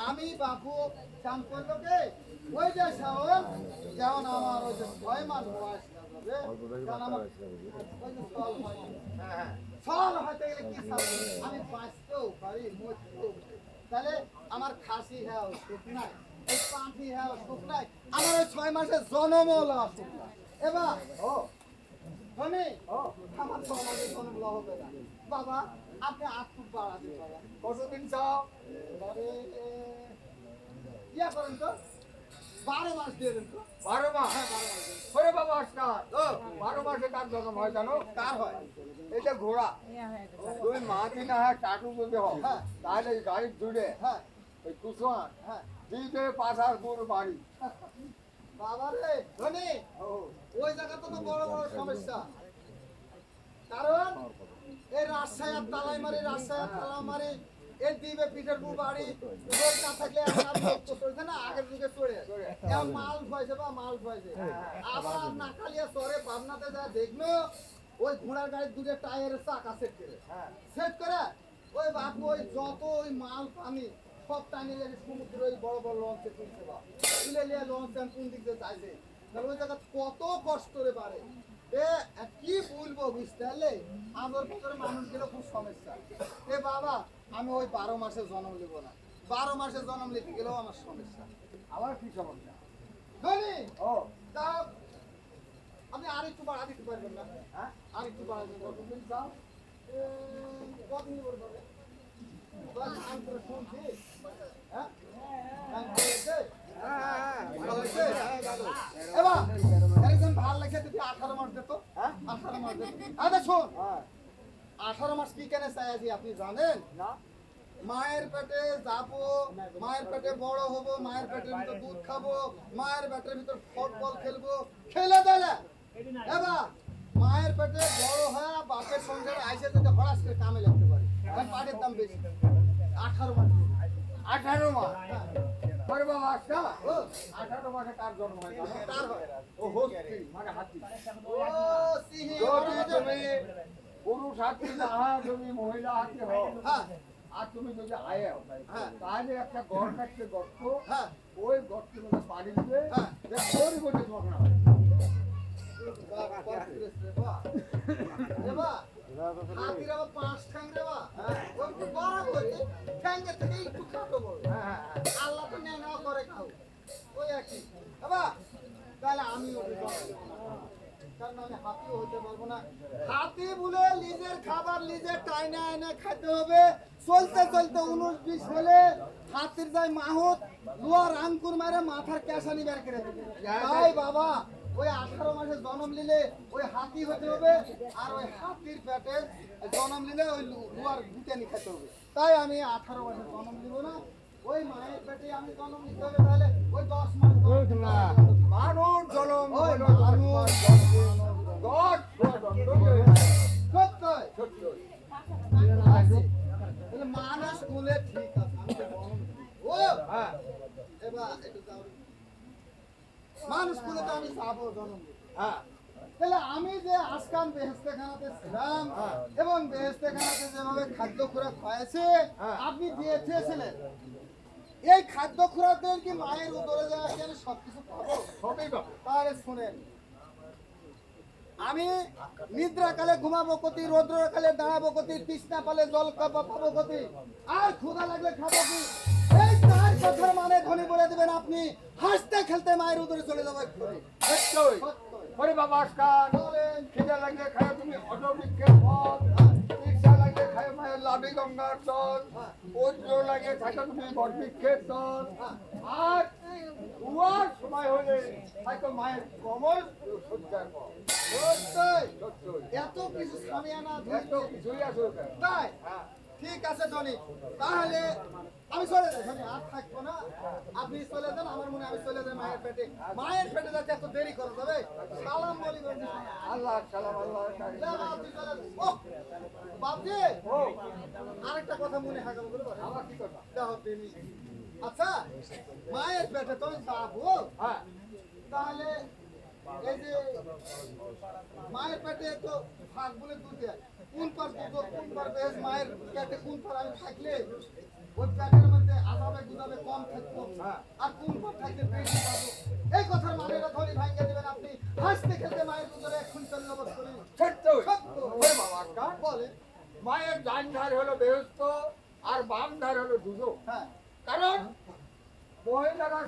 আমি বাবু চান করলো কে ওই যে শাওন, যেমন আমার ওই যে 6 মাস বয়স হবে, অল্প বয়সে কারণ বাচ্চা আমার হয়েছে বুঝলি? ওই যে ছল হয়। ছল হতে গেলে কি হবে? আমি বাঁচতেও পারি, মরতেও পারি। তাহলে আমার খাসি হ্যাঁ সুখ নাই, এই পাখি হ্যাঁ সুখ নাই, আমার ওই 6 মাসের জন্মও লওয়া সুখ নাই। এবার ধনী, আমার 6 মাসের জন্ম লওয়া হবে না। বাবা আপনি আটটু বাড়াতে বাবা, কতদিন চাও? আরে ইয়া করেন তো, 12 মাস দিয়ে দেন তো। 12 মাস। হ্যাঁ 12 মাস দেন। ওরে বাবা আজকাল 12 মাসে কার জন্ম হয় জানো? কার হয়? এটা ঘোড়া। তুমি মাটি না হয় টাটু যদি হও, হ্যাঁ। তাহলে এই গাড়ির জুড়ে হ্যাঁ ওই কুসুয়ান হ্যাঁ দিতে 5 দূর বাড়ি। বাবা রে ধনী, ওই জায়গাতে তো বড় বড় সমস্যা। কারণ এই রাজশাহী আর তালাইমারি, রাজশাহী আর তালাইমারি, এই দ্বীপে পিঠের পু বাড়ি রোড না থাকলে আর লোক তো চলছে না, আগের যুগে চড়ে এখন মাল হয়েছে বা মাল হয়েছে। আবার নাকালিয়া চরে পাবনাতে যা দেখলো, ওই ঘোড়ার গাড়ির দুটো টায়ারের চাকা সেট করে সেট করে ওই বাপু ওই যত ওই মাল পানি সব টানি লেগে সমুদ্রে ওই বড় বড় লঞ্চে তুলছে বা তুলে নিয়ে লঞ্চ কোন দিক দিয়ে যাইছে। তাহলে ওই জায়গা কত কষ্ট করে পারে এ কি বলবো বুঝতে পারলে, আমার ভিতরে মানুষগুলো খুব সমস্যা। এ বাবা আমি ওই 12 মাসে জন্ম নেব না, 12 মাসে জন্ম নিতে গেলেও আমার সমস্যা। আমার কি সমস্যা? ধনী ও তা আপনি আর একটু বাড়া দিতে পারবেন না? হ্যাঁ, আর একটু বাড়া দিতে পারবেন? কতদিন চাও? কতদিন পরে পাবে? বাস আমি তো শুনছি, হ্যাঁ গান করেছে? ভালো লাগছে? এবার একজন ভালো লাগছে যদি 18 মাস দিত, হ্যাঁ 18 মাস দিত। আচ্ছা শোন, হ্যাঁ 18 মাস কি কেন চাই আছি আপনি জানেন? না মায়ের পেটে যাবো, মায়ের পেটে বড় হবো, মায়ের পেটের ভিতর দুধ খাবো, মায়ের পেটের ভিতর ফুটবল খেলবো, খেলে দিলে এবার মায়ের পেটে বড় হয়ে বাপের সংসারে আইসে যদি হঠাৎ করে কামে লাগতে পারে, কারণ পাটের দাম বেশি। 18 মাস 18 মাস। ওরে বাবা আজকাল 18 মাসে কার জন্ম হয় জানো? তার হয়। ও হস্তি মানে হাতি। ও সিহি যদি তুমি পুরুষ হাতি না হয়, তুমি মহিলা হাতি হও, হ্যাঁ আর তুমি যদি আয়েও, হ্যাঁ। তাহলে একটা গড় কাটতে গর্ত, হ্যাঁ ওই গর্তের মধ্যে পানি দিবে, হ্যাঁ। তোরই বলতে তোমাকে না হয়। হাতির আবার 5 ঠ্যাং রে বা, ওই তো বড় হয়েছে, ঠ্যাঙ্গের থেকে একটু খাটো বড়। হ্যাঁ, হ্যাঁ, আল্লাহ তো নেওয়া করে খাও ওই একই বাবা, তাহলে আমি ওকে জবাব দেবো না, কারণ আমি হাতিও হইতে পারবো না। হাতি বলে নিজের খাবার নিজের টাইনে এনে খেতে হবে। চলতে চলতে 19-20 হলে হাতির যায় মাহুত লোয়ার আঙ্কুর মারে মাথার ক্যাশানি বের করে দেবে। তাই বাবা ওই 18 মাসে জন্ম নিলে ওই হাতি হতে হবে, আর ওই হাতির পেটে জন্ম নিলে ওই লোয়ার গুটানি খেতে হবে। তাই আমি 18 মাসে জন্ম নিব না, ওই মায়ের পেটে আমি জন্ম নিতে হবে। তাহলে ওই 10 মাস জন্ম নিতে হবে। মানুষ জনম ওই হলো মানুষ দশ সত্যই। সত্যই। তাহলে মানুষ বলে ঠিক আছে, আমি তো জন্ম নিব। ও হ্যাঁ এবার একটু যাও। মানুষ বলে তো আমি যাবো জন্ম নিব। হ্যাঁ তাহলে আমি যে আজকাল বেহেস্তেখানাতে ছিলাম এবং বেহেস্তেখানাতে যেভাবে খাদ্য খোরাক খাওয়াছে আপনি দিয়েছিলেন, এই খাদ্য খোরাকের কি মায়ের উদরে যাওয়া কি আমি সবকিছু পাবো? সবই পাবো। তাহলে শুনেন, আমি নিদ্রাকালে ঘুমাবো কতি, রৌদ্রকালে দাঁড়াবো কতি, তৃষ্ণা পালে জল পাবো কতি, আর ক্ষুধা লাগলে খাবো কি? এই 4 কথার মানে ধনী বলে দিবেন আপনি, হাসতে খেলতে মায়ের উদরে চলে যাবো এক্ষুনি। সত্যই। সত্যই। ওরে বাবা আজকাল বলেন। খিদে লাগলে খায় তুমি অটবৃক্ষের ফল, ইচ্ছা লাগলে খায় মায়ের লাভি গঙ্গার জল, ওজ্র লাগে থাকে তুমি বটবৃক্ষের জল, আর উয়ার সময় হলে হয়তো মায়ের কমল সজ্জার পর। সত্যই। সত্যই। এত কিছু সামিয়ানা এত কিছুই আছে ওখানে। তাই হ্যাঁ ঠিক আছে ধনী, তাহলে আমি চলে যাই ধনী, আর থাকবো না। আপনি চলে যান, আমার মনে হয় আমি চলে যাই মায়ের পেটে। মায়ের পেটে যাতে এত দেরি করা যাবে, সালাম বলিবেন। আল্লাহ সালাম আল্লাহ সালাম। যা বাপজি চলে যান। ও বাপজি, ও আরেকটা কথা মনে হয় বলতে পারেন? আমার কি কথা? দেখো তিনি, আচ্ছা মায়ের পেটে তো আমি যাবো, হ্যাঁ তাহলে এই যে মায়ের পেটে তো ভাগ বলে দুধ দেয়, কোন পার দুধ কোন পার বেশ, মায়ের পেটে কোন পার আমি থাকলে ওই প্যাকের মধ্যে আজাবে গুজাবে কম থাকতো হ্যাঁ। আর কোন পথ থাকতে বেশি পাবো এই কথার মানেটা ধরে ভাঙিয়ে দেবেন আপনি হাসতে খেলতে মায়ের ভিতরে এখন চলে অবস্থ করি সত্য সত্য ওরে বাবা কান বলে মায়ের ডান ধার হলো বেহস্ত আর বাম ধার হলো দুজো হ্যাঁ কারণ মহিলারা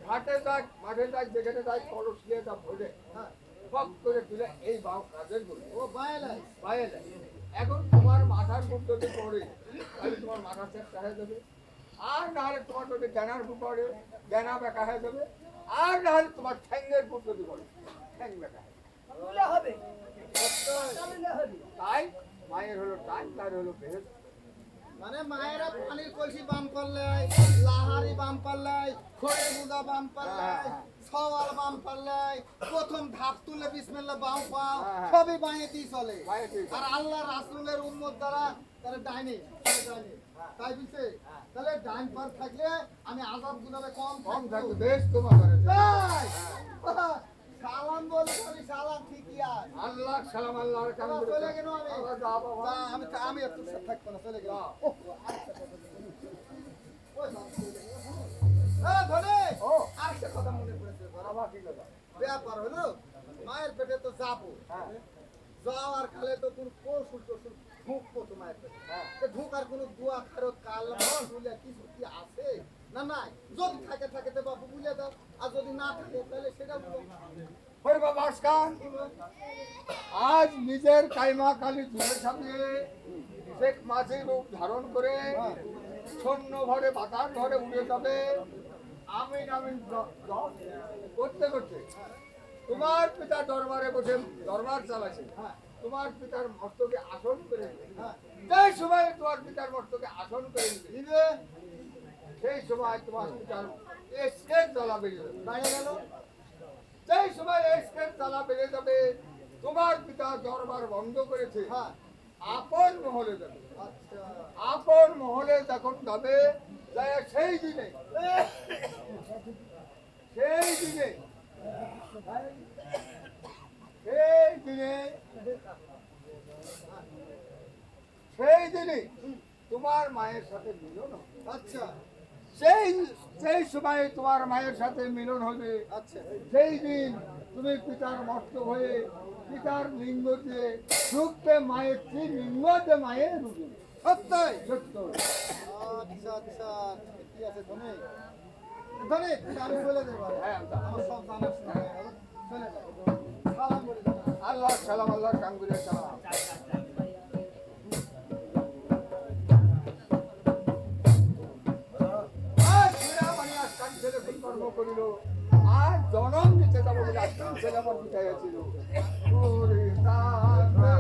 ঘাটে যাক মাঠে যাক যেখানে যাক কলস নিয়ে তা ভরে হ্যাঁ সব করে তুলে এই বাউ কাজের বলি ও বায়লাই বাইরে যায়। এখন তোমার মাথার বুক যদি পড়ে তাহলে তোমার মাথা সেটটা হয়ে যাবে আর নাহলে তোমার যদি জ্ঞানার বুক পড়ে জ্ঞানা বেকা হয়ে যাবে আর নাহলে তোমার ঠ্যাঙ্গের বুক যদি পড়ে ঠ্যাং বেকা হয়ে যাবে। তুলে হবে তুলে হবে তাই মায়ের হলো টান তার হলো বেহেস মানে মায়েরা পানির কলসি বাম পারলে লাহারি বাম পারলে খড়ের বুদা বাম পারলে সওয়াল বাম পারলে প্রথম ধাপ তুলে বিসমিল্লাহ বাম পাও হ্যাঁ। সবই বাঁয়ে দিয়ে চলে বাঁয়ে দিয়ে চলে। আর আল্লাহ রাসূলের উম্মত দ্বারা তারা ডাইনে তাই বুঝছে তাহলে ডাইন পার থাকলে আমি আযাব গুনাবে কম কম থাকতো। থাকবে বেশ তোমার ঘরে। তাই সালাম বলে আমি সালাম ঠিকই আছে আল্লাহ সালাম আল্লাহর কাম বাবা, করে চলে গেল আমি আল্লাহ যা বাবা। না, আমি একটু থাকবো না চলে গেলাম ধরে ও আরেকটা কথা মনে পড়েছে বাবা কি কথা ব্যাপার হলো মায়ের পেটে তো যাবো হ্যাঁ যাওয়ার কালে তো কোন কৌশল টসুল ঢুকবো তো মায়ের পেটে হ্যাঁ। তো ঢুকার কোনো দোয়া খারত কালমা বুলে কিছু কি আছে না নাই যদি থাকে থাকে তো বাবু বুলে দাও আর যদি না থাকে তাহলে সেটা বলো ওই বাবা আসকান আজ নিজের কাইমা কালী চুলের সামনে শেখ মাঝির রূপ ধারণ করে শূন্য ভরে বাতাস ভরে উড়ে যাবে আমিন আমিন করতে করতে তোমার পিতা দরবারে বসে দরবার চালাচ্ছে তোমার পিতার মস্তকে আসন করে সেই সময় তোমার পিতার মস্তকে আসন করে দিবে সেই সময় তোমার পিতার স্কেট জ্বালা বেরিয়ে যাবে বাইরে গেল সেই সময় স্কেট জ্বালা বেড়ে যাবে তোমার পিতা দরবার বন্ধ করেছে হ্যাঁ আপন মহলে যাবে আচ্ছা আপন মহলে যখন যাবে যায় সেই দিনে সেই দিনে সেই দিনে সেই দিনে তোমার মায়ের সাথে মিলন হবে। আচ্ছা সেই সেই সময় তোমার মায়ের সাথে মিলন হবে আচ্ছা সেই দিন তুমি পিতার মস্ত হয়ে পিতার লিঙ্গ দিয়ে ঢুকতে মায়ের সেই লিঙ্গ দিয়ে মায়ের রূপে সত্যই সত্য আচ্ছা আচ্ছা কি আছে ধনে ধনে আমি চলে যাবো হ্যাঁ আমার সব জানা শোনা হয়ে গেল চলে যাবো সালাম বলে যাবো আল্লাহ সালাম আল্লাহ কাঙ্গুরে সালাম আজ ছেলে আজ কান ছেলে কর্ম করিল আজ জনম দিতে যাবো বলে আজ কান ছেলে আমার পিতায় ছিল ওরে তাতে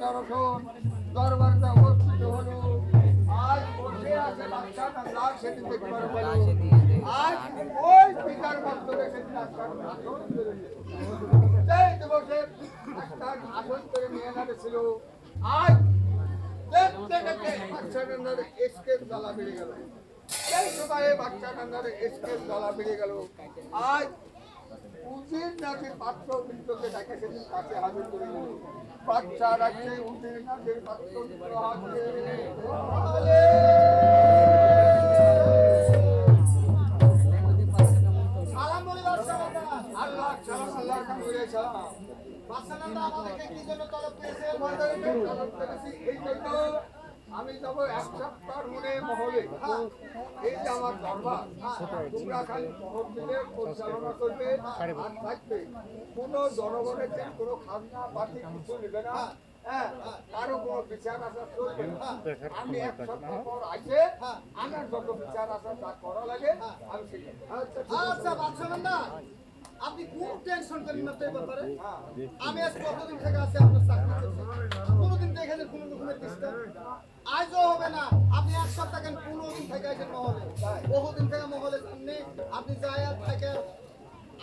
দর্শন দরবারটা উপস্থিত হলো। আজ বসে আছে বাচ্চা নান্দা, সেদিন দেখতে পারবো। আজ ওই পিতার বক্তব্যে সেদিন আসন সেই দিবসে একটা আসন করে নিয়ে ছিল। আজ দেখতে দেখতে বাচ্চা নান্দার এসকের জ্বালা বেড়ে গেল। সেই সময়ে বাচ্চা নান্দার এসকের জ্বালা বেড়ে গেল। আজ উজির নাচের পাত্র বৃন্দকে ডাকে সেদিন কাছে হাজির করে দিল। বাচ্চা রাখছে উজির নাচের পাত্র বৃন্দ হাতে সালাম বলি বাদশাহ নন্দা। আল্লাহ সালাম আল্লাহ কাম করে সালাম। বাদশাহ নন্দা আমাদেরকে কি জন্য তলব করেছে? এই জন্য আমি যাবো এক সপ্তাহ মনে মহলে। এই যে আমার দরবার, তোমরা খালি মহল দিলে পরিচালনা করবে আর থাকবে। কোনো জনগণের থেকে কোনো খাজনা পাতি কিছু নেবে না। হ্যাঁ, কারো কোনো বিচার আচার চলবে না। আমি এক সপ্তাহ পর আসে আমার যত বিচার আচার যা করা লাগে আমি সেটা। আচ্ছা বাদশাহ নন্দা, আপনি কোন টেনশন করেন না তো এই ব্যাপারে। আমি আজ কতদিন থেকে আছি আপনার চাকরি করছি, কোনোদিন দেখেন কোনো রকমের ডিস্টার্ব আজও হবে না। আপনি এক সপ্তাহ কেন 15 দিন থেকে আছেন মহলে, বহুদিন থেকে মহলে যাননি। আপনি যাই আর থেকে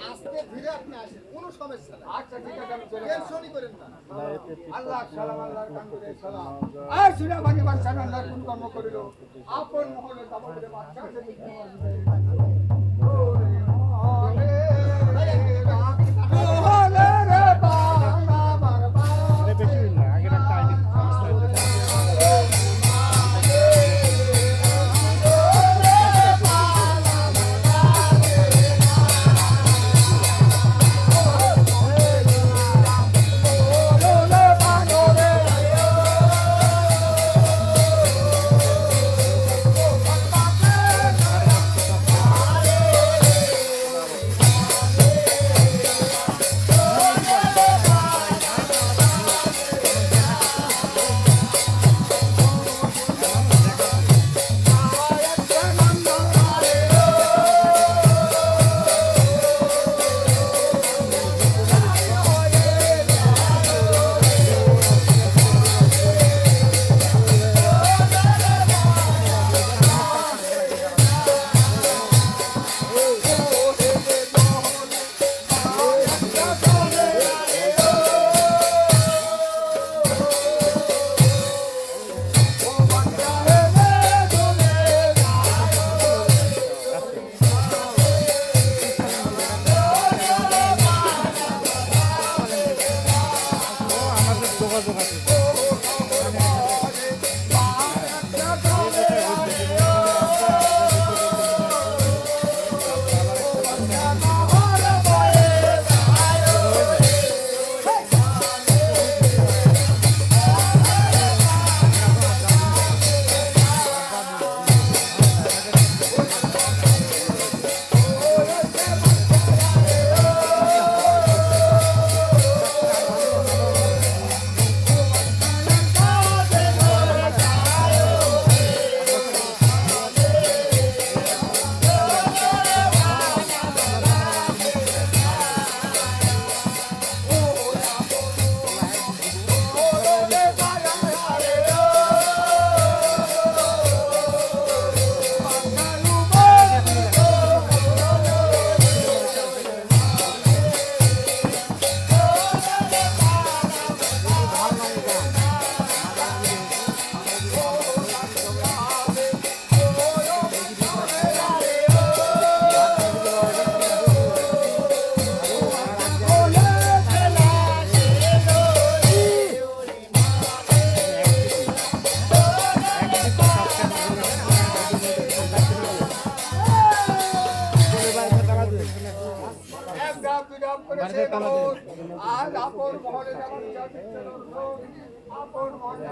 আস্তে ধীরে আপনি আসেন, কোনো সমস্যা নেই। আচ্ছা ঠিক আছে, আমি চলে টেনশনই করেন না। আল্লাহ সালাম আল্লাহর কাম করে সালাম। আর সুরা বানি বাচ্চা আল্লাহ কোন কর্ম করিল আপন মহলে তাবলে বাচ্চা সে দিতে ওরে মহলে মহলে রে বানা মারবা বেশি দিন না, আগের একটা আইডি যোগাযোগ আছে। আর আপন মহলে যেমন আপন মহলে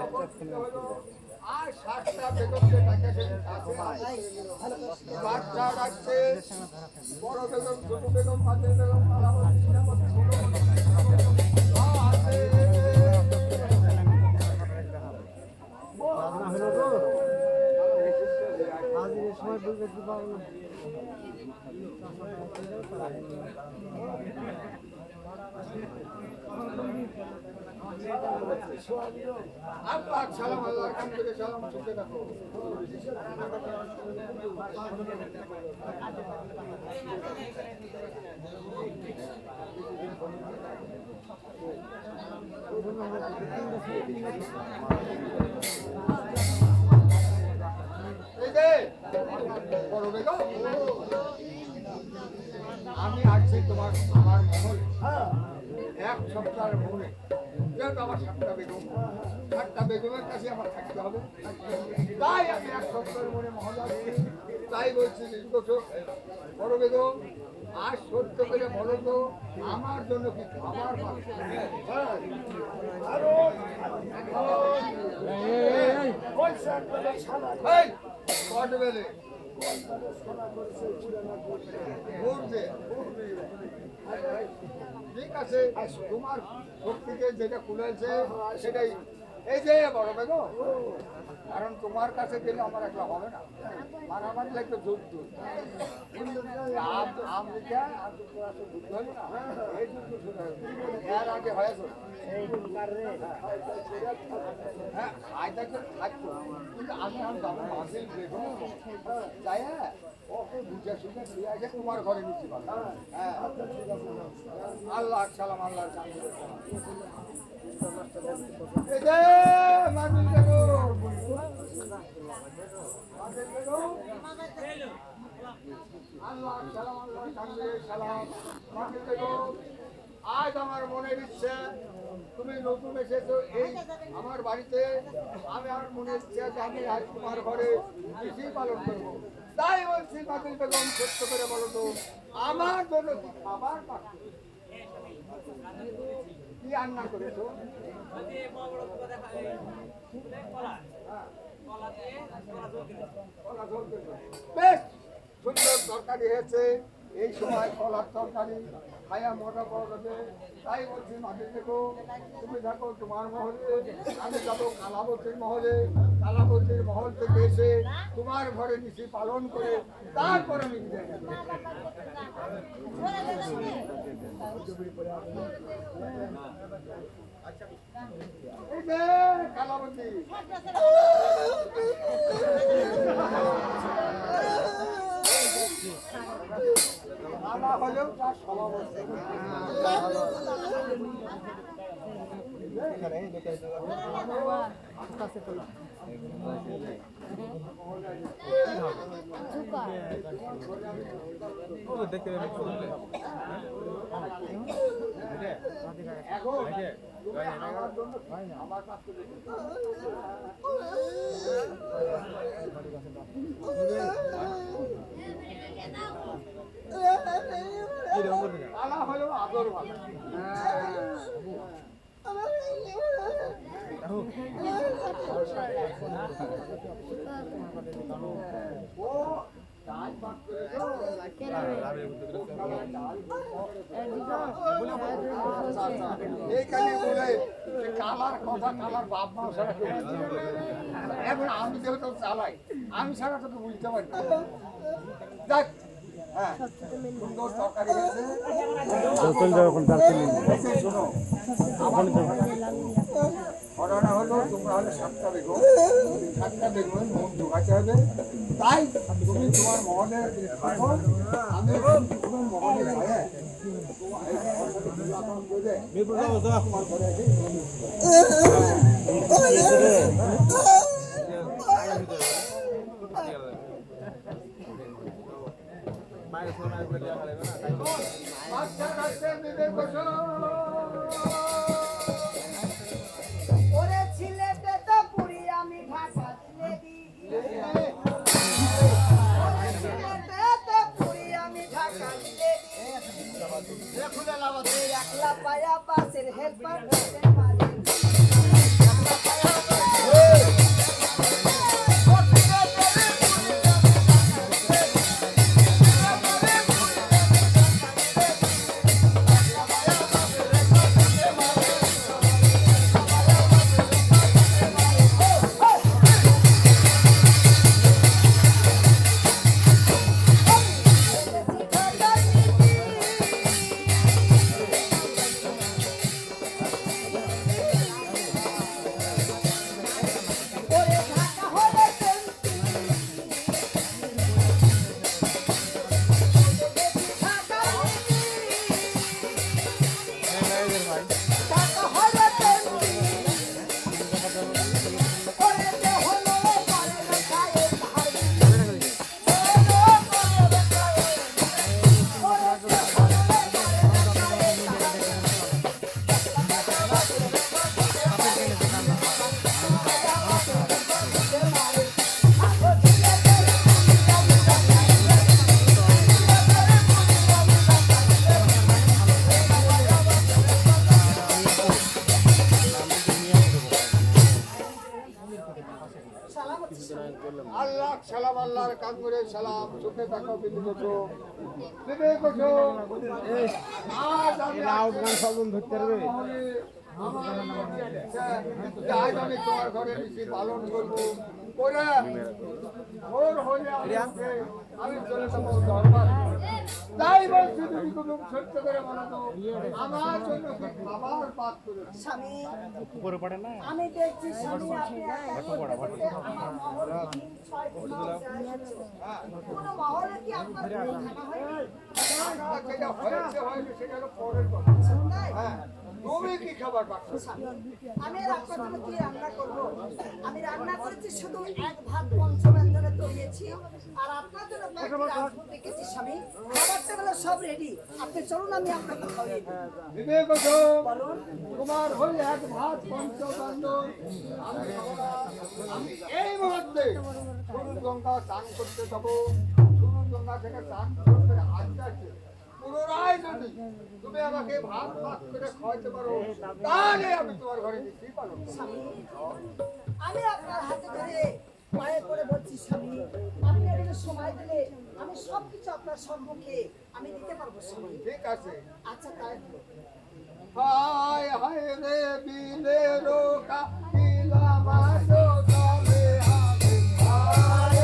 আর 7টা বেগমকে ডাকে বাচ্চা ডাকছে বড় বেগম ছোট বেগম মাঝে বেগম সময় বলতে পারবো আল্লাহ সালাম, আল্লাহর কাম থেকে সালাম, সুখে থাকো। এই যে বড় বেগম, আমি আসছি তোমার আমার মহলে এক সপ্তাহের মনে, যেহেতু আমার 7টা বেগমের কাছে আমার থাকতে হবে, তাই আমি এক সপ্তাহের মনে মহল আসছি। তাই বলছি বড় বেগম, আজ সত্য করে বলো তো আমার জন্য কি খাবার পাচ্ছে? ঠিক আছে, তোমার শক্তিকে যেটা খুলেছে সেটাই। এই যে বড় বেগম, কারণ তোমার কাছে গেলে আমার একলা হবে না, মারামারি লাগবে যুদ্ধ। আমেরিকা আর যুক্তরাষ্ট্র যুদ্ধ হলো না, এই যুদ্ধ শুরু হয়েছে, এর আগে হয়েছে। হ্যাঁ, আয়দা করে থাকতো, কিন্তু আমি যাবো মাসিল বেগম যাই, ওকে বুঝে শুনে দিয়ে আসে তোমার ঘরে নিচ্ছি। হ্যাঁ, আল্লাহ সালাম, আল্লাহ আজ আমার মনের ইচ্ছা, তুমি নতুন এসেছো এই আমার বাড়িতে, আমি আমার মনের ইচ্ছা যে আমি আজ তোমার ঘরে কৃষি পালন করবো। তাই বলছি মাদিল বেগম, সত্য করে বলো তো আমার জন্য কি খাবার পাচ্ছ? কি রান্না করেছো? বেশ সুন্দর তরকারি হয়েছে, এই সময় কলার তরকারি খায়া মজা পাওয়া যাবে। তাই বলছি মাঝে দেখো, তুমি দেখো তোমার মহলে, আমি যাবো কালাবতীর মহলে। কালাবতীর মহল থেকে এসে তোমার ঘরে নিশি পালন করে তারপর আমি বিদায় নেব। এই যে কালাবতী, নানা হলেও তার স্বভাব আছে। আমার কাছ থেকে আলা হলো আদর ভালো। ও ডাল পাক করে দাও, এইখানে বলে কালার কথা, কালার বাপ মা ছাড়া কেউ বুঝতে পারে না। এখন আমি যেহেতু চালাই, আমি ছাড়া তো বুঝতে পারি না। যাক, হ্যাঁ, সুন্দর তরকারি হয়েছে। শোনো, আমার ঘটনা হলো তোমরা হলে 7টা বেগম, 7টা বেগমের মন ঢোকাতে হবে। তাই তুমি তোমার মহলের থাকো, আমি তোমার মহলে যায় তোমার ঘরে এসে ওরে ছিলেটে তো পুরি আমি ঢাকা দিলে দি, ওরে ছিলেটে তো পুরি আমি ঢাকা দিলে দি, একলা পায়া পাশের হেল্পার আমার কাঙ্গুরে সালাম চোখে তাকাও বিবি কুসুম বিবি কুসুম আজ আমি আউটগান সবন ধরতে পারবে আজ আমি তোমার ঘরে বেশি পালন করবো করে ভোর হলে আমি চলে যাবো দরবার তাই বলছি বিবি কুসুম সত্য করে বলো তো আমার জন্য কি খাবার পাক করেছে স্বামী উপরে পড়ে না আমি দেখছি স্বামী আপনি একা করতে করতে আমার মহলে 6টি মাস এসেছে। কোনো মহলে কি আপনার কোনো খানা হয়নি? যেটা হয়েছে সেটা হলো পরের কথা তাই? হ্যাঁ তুমি কি খাবার পাচ্ছ স্বামী, আমি আর আপনার জন্য কি রান্না করব? আমি রান্না করেছি শুধু এক ভাত পঞ্চব্যঞ্জনে তৈরিয়েছি আর আপনার জন্য কয়েকটি রাঁধুনি ডেকেছি স্বামী। খাবারটা হলো সব রেডি, আপনি চলুন আমি আপনাকে খাওয়াই দিই। বিবেক কুসুম বলুন। তোমার হয়ে এক ভাত পঞ্চব্যঞ্জন আমি এই মুহূর্তে সরু গঙ্গা স্নান করতে যাবো সরু গঙ্গা থেকে স্নান করতে আসতে পুনরায় যদি তুমি আমাকে ভাত ভাত করে খাওয়াতে পারো তাহলে আমি তোমার ঘরে নিশ্চয়ই পালন করবো। স্বামী, আমি আপনার হাতে ধরে পায়ে করে বলছি স্বামী, আপনি একটু সময় দিলে আমি সবকিছু আপনার সম্মুখে আমি দিতে পারবো স্বামী। ঠিক আছে আচ্ছা তাই হলো। হায় হায় রে বিলে রোকা কিলা মাসো তবে হবে হায়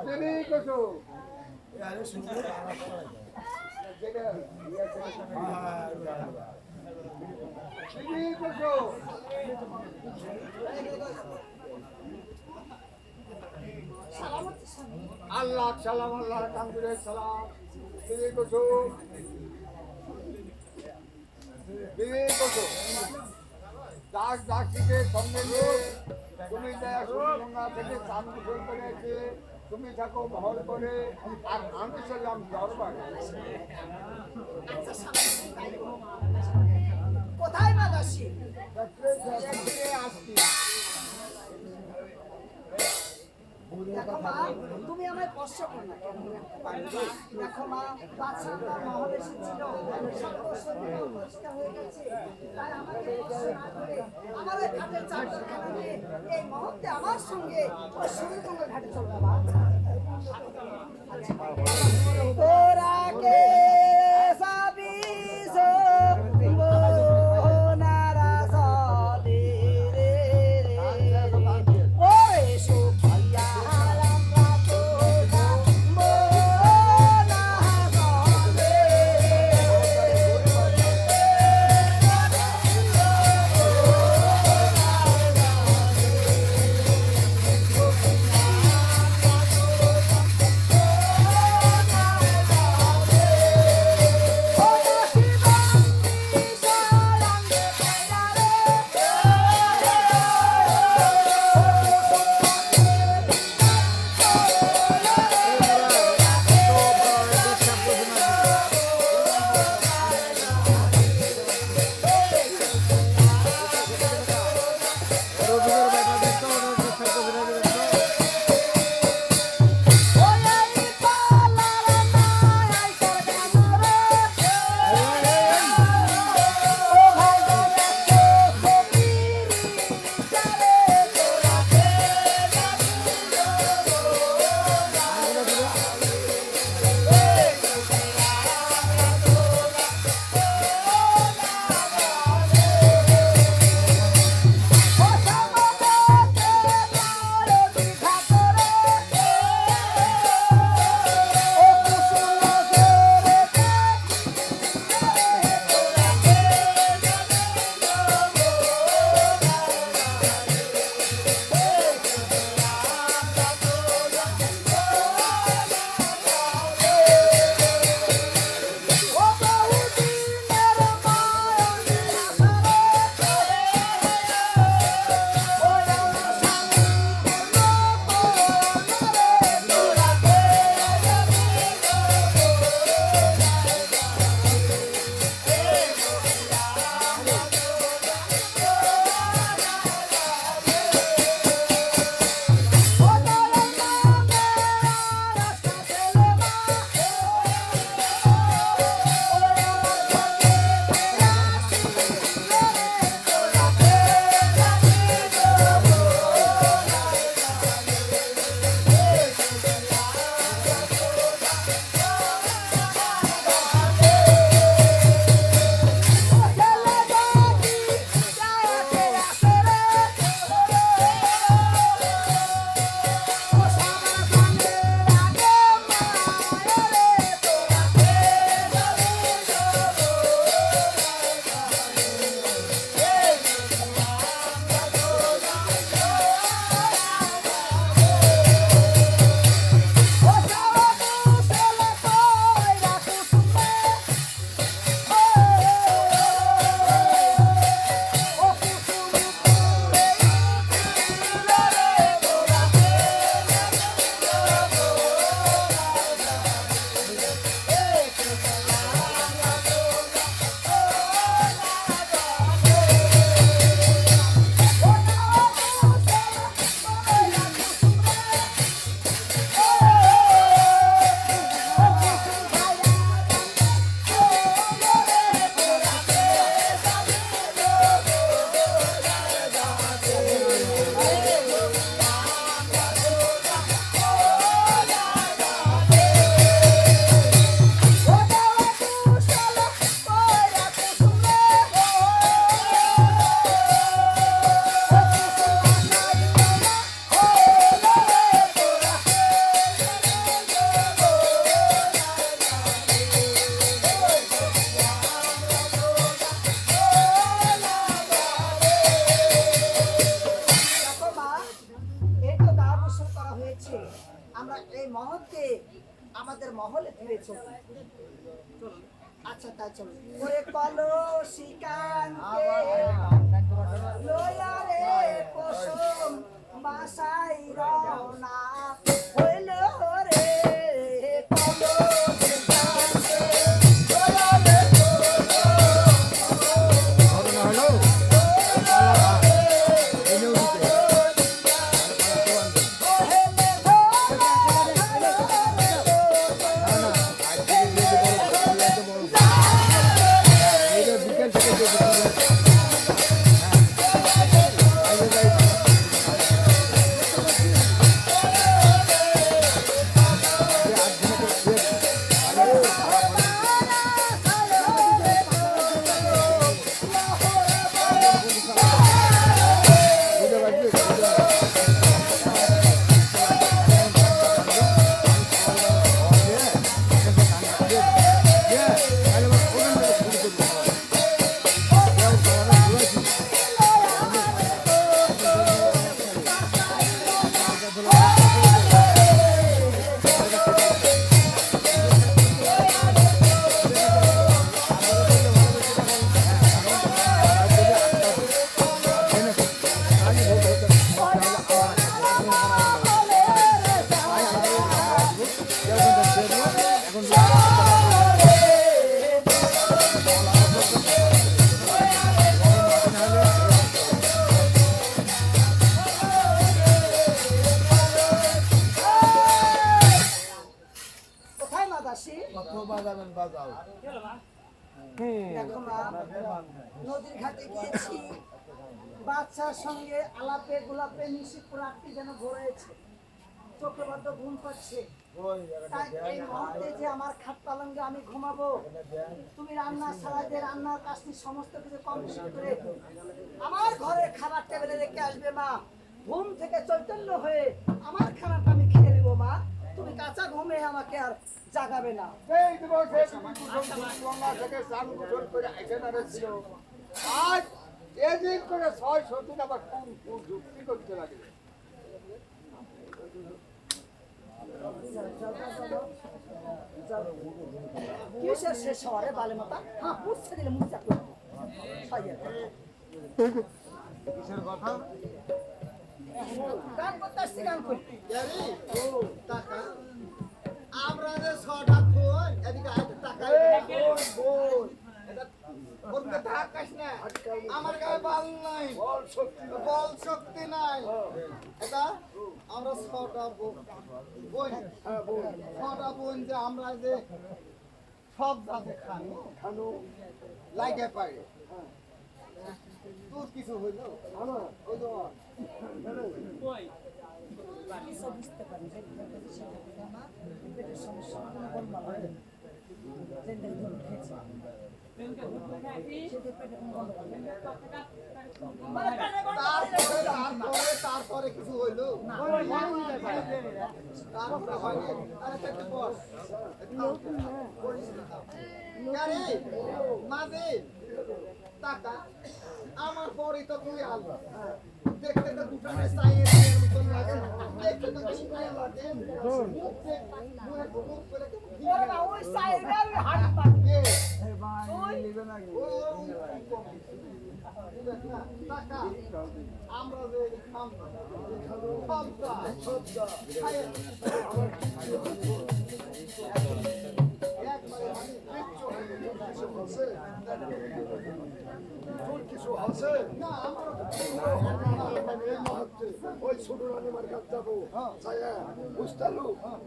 দিদি কসু দিদি কসু আল্লাহ সালাম আল্লাহ কামদুরের সালাম দিদি কসু দিদি কসু দাস দাসীকে সঙ্গে নিয়ে তুমি গঙ্গা থেকে চাঁদ গোসল করে এসে তুমি থাকো মহল করে আর আমি চললাম দরবার কোথায় না দাসী আসছি দেখো মা, তুমি আমায় স্পর্শ করো না কেন? দেখো মা, বাদশাহটা মহল এসেছিল, সকল সৈন্য পরিষ্কার হয়ে গেছে। তাই আমাকে স্পর্শ না করে, আমার ওই ঘাটের চারপাশখানা দিয়ে এই মুহূর্তে আমার সঙ্গে ওই সুন্দরবনের ঘাটে চলো বাবা। তোরা কে সাবিস মোনারা সদে রে ওরে সুখিয়া হারাম্বা তোরা মোনা সদে এই মহলকে আমাদের মহলে ফিরে চলুন। আচ্ছা তাই চলুন। ওরে কলসিকাঙ্কে লয়া রে কুসুম বাসাই রওনা হইল রে কলসিকাঙ্কে লয়া রে কোথায় মা দাসী? দেখো মা, নদীর ঘাটে গিয়েছি, বাচ্চার সঙ্গে আলাপে গোলাপে মিশে রাত্রি যেন ঘুরেছে, চোখে বড্ড ঘুম পাচ্ছে। তাই এই মুহূর্তে যে আমার খাট পালঙ্গে আমি ঘুমাবো, তুমি রান্না ছাড়া যে রান্নার কাজটি সমস্ত কিছু কমপ্লিট করে আমার ঘরে খাবার টেবিলে রেখে আসবে মা। ঘুম থেকে চৈতন্য হয়ে আমার খানাটা আমি খেয়ে নেবো মা। তুমি কাঁচা ঘুমে আমাকে আর জাগাবে না। সেই দিবসে গঙ্গা থেকে স্নান গোসল করে এখানে ছিল, আজ এদিন করে ৬০০ দিন আবার কোন যুক্তি করতে লাগে। কিসের শেষ হওয়ারে বালে মাথা? হ্যাঁ, পুষছে দিলে মুখ চাকরি কিসের কথা? গান করতে আসছি, গান করতে। টাকা আমরা যে ৬টা ফোন এদিকে আইতে টাকা আমার গায়ে বল নাই, বল শক্তি নাই। এটা আমরা ৬টা বোন, ৬টা বোন যে আমরা যে সব জাতে খানো লাগে পাই। তোর কিছু হইল ওই তো বুঝতে পারি পেটের সমস্যা তারপরে কিছু হইল মাঝে টাকা আমার পরে তো তুই আলো দেখতে তো দুটানে চাইয়ে মতন লাগে, দেখতে তো বেশি গায়ে লাগে। ওই সাইডে হাত পাবে টাকা আমরা যে কিছু আছে না, ওই ছোট রানিমার কাছে যাবো, বুঝতালু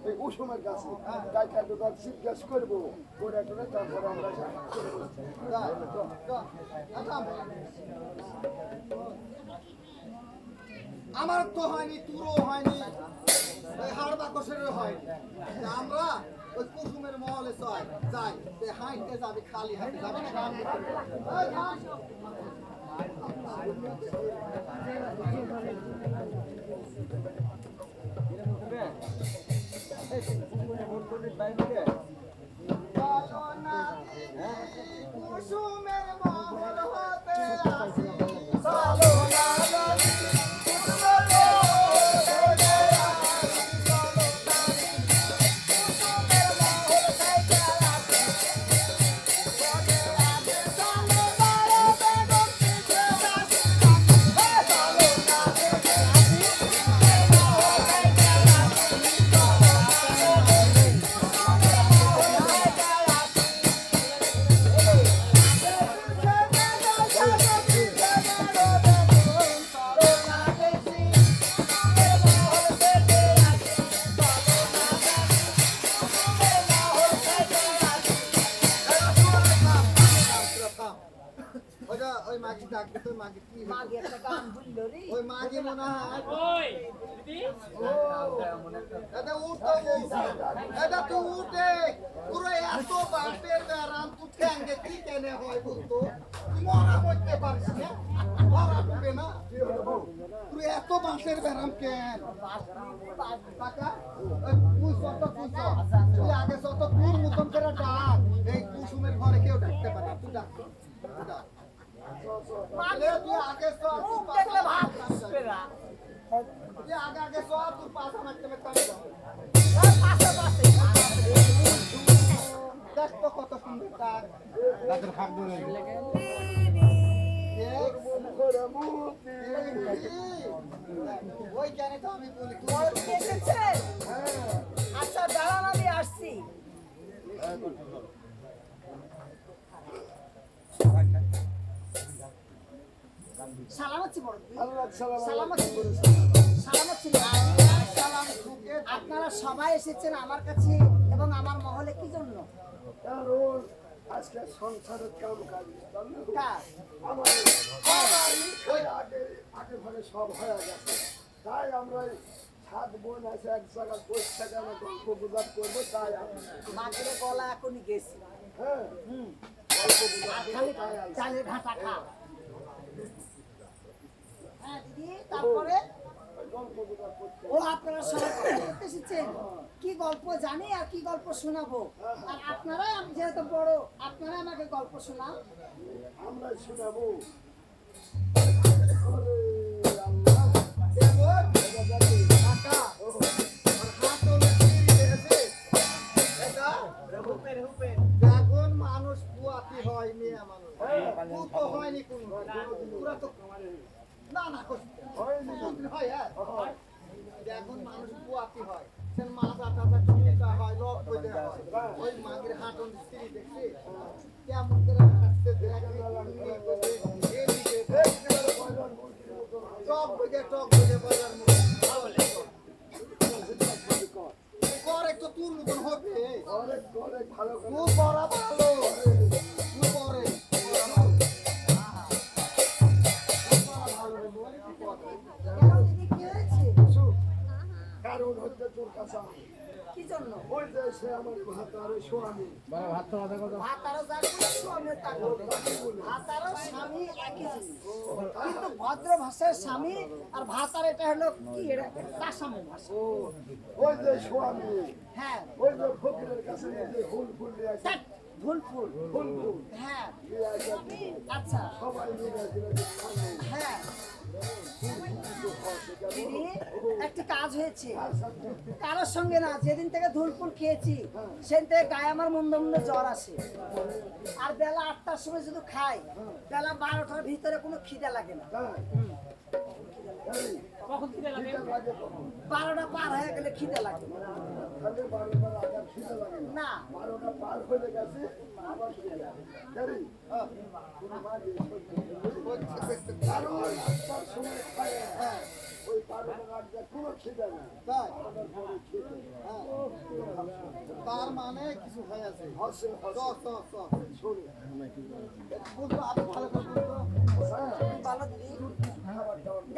এই উসুমের কাছে কাইটা দোকান জিজ্ঞাস করবো, করে টোরে তারপরে আমরা আমার তো হয়নি, তুরও হয়নি, হাড় বাকসেরও হয়নি। আমরা ওই কুসুমের মহলে যাই, হাঁটতে যাবে, খালি হাঁটতে যাবে না, গান কুসুমের মহল হতে আসি চলো না মাগি কি মাগি একটা গান বললো রে ওই মাগি মনে হয় এটা উঠো এটা তুই উঠে পুরো এত বাপের ব্যারাম তুই ঠ্যাঙ্গে কি কেনে হয় বলতো তুই মরা করতে পারিস না মরা ঢুকে না তুই এত বাঁশের ব্যারাম কেন কাকা তুই তুই আগে যত তুই মতন করে ডাক এই কুসুমের ঘরে কেউ ডাকতে পারে তুই ডাক তুই আগে সব মুখ দেখলে ভাত আসবে না তুই আগে সব তুই পাশা মারতে মারতে পাশে পাশে দেখ তো কত সুন্দর ডাক রাতের খাক ধরে ওই জানে তো আমি বলি বড় এসেছে আচ্ছা দাঁড়ান আমি আসছি সালামাচ্ছি বড় সালামাচ্ছি সালামাচ্ছি সালাম আপনারা সবাই এসেছেন আমার কাছে এবং আমার মহলে কি জন্য কারণ আজকে সংসারের কাম কাজ কার? আগে ভাগে সব হয়ে গেছে তাই আমরা এই 7 বোন আছে এক জায়গায় বসে থেকে আমরা গল্প গুজব করবো তাই মাকে গলা এখনই গেছি হ্যাঁ আর খালি চালের ঘাটা খা হ্যাঁ দিদি তারপরে গল্প গুজব করতে ও আপনারা সবাই কথা বলতে এসেছেন কি গল্প জানি আর কি গল্প শোনাবো আর আপনারা যেহেতু বড় আপনারা আমাকে গল্প শোনান আমরা শোনাবো এখন মানুষ পুয়াতি হয় মেয়ে মানুষ তো হয়নি কোনো পুরা তো না না হয় হ্যাঁ এখন মানুষ পুয়াতি হয় সেন মাজা টাজা টুটা হয় লক হয়ে হয় ওই মাগের হাঁটন স্ত্রী দেখছি কেমন করে হাঁটতে দেখে এদিকে টক বুঝে বাজার করে তো তোর মতন হবে অনেক অনেক ভালো করে তুই পড়া ভালো তুই পড়ে কেন দিদি কি হয়েছে কারণ হচ্ছে তোর কাছে কি জন্য ওই যে সে আমার ভাত আর স্বামী বাবা ভাত তো মাথা কথা ভাতারও যা করে স্বামী তা করবে ভাতারও স্বামী একই জিনিস কিন্তু ভদ্র ভাষার স্বামী আর ভাতার এটা হলো কি এটা তার স্বামী ভাষা ওই যে স্বামী হ্যাঁ ওই যে ফকিরের কাছে যে ফুল ফুল নিয়ে আসে ধ্যাৎ, ভুল ফুল ফুল ফুল হ্যাঁ নিয়ে আসে আচ্ছা সবাই মিলে খাবে হ্যাঁ দিদি একটা কাজ হয়েছে কারোর সঙ্গে না যেদিন থেকে ধুলফুল খেয়েছি সেদিন থেকে গায়ে আমার মন্দ মন্দ জ্বর আসে আর বেলা 8টার সময় শুধু খাই বেলা 12টার ভিতরে কোনো খিদে লাগে না কখন খিদে লাগে 12টা পার হয়ে গেলে খিদে লাগে খালি 12টার আগে খিদে লাগে না না 12টা পার হয়ে গেছে আবার খিদে লাগে জানি কোনো মাঝে কারণ আটটার সময় খায় হ্যাঁ ওই 12টার আগে কোনো খিদে নেই তাই আমাদের বড় খিদে তার মানে কিছু হয়ে আছে হাসে শোনে বলতো আপনি ভালো করে বলতো ভালো দিদি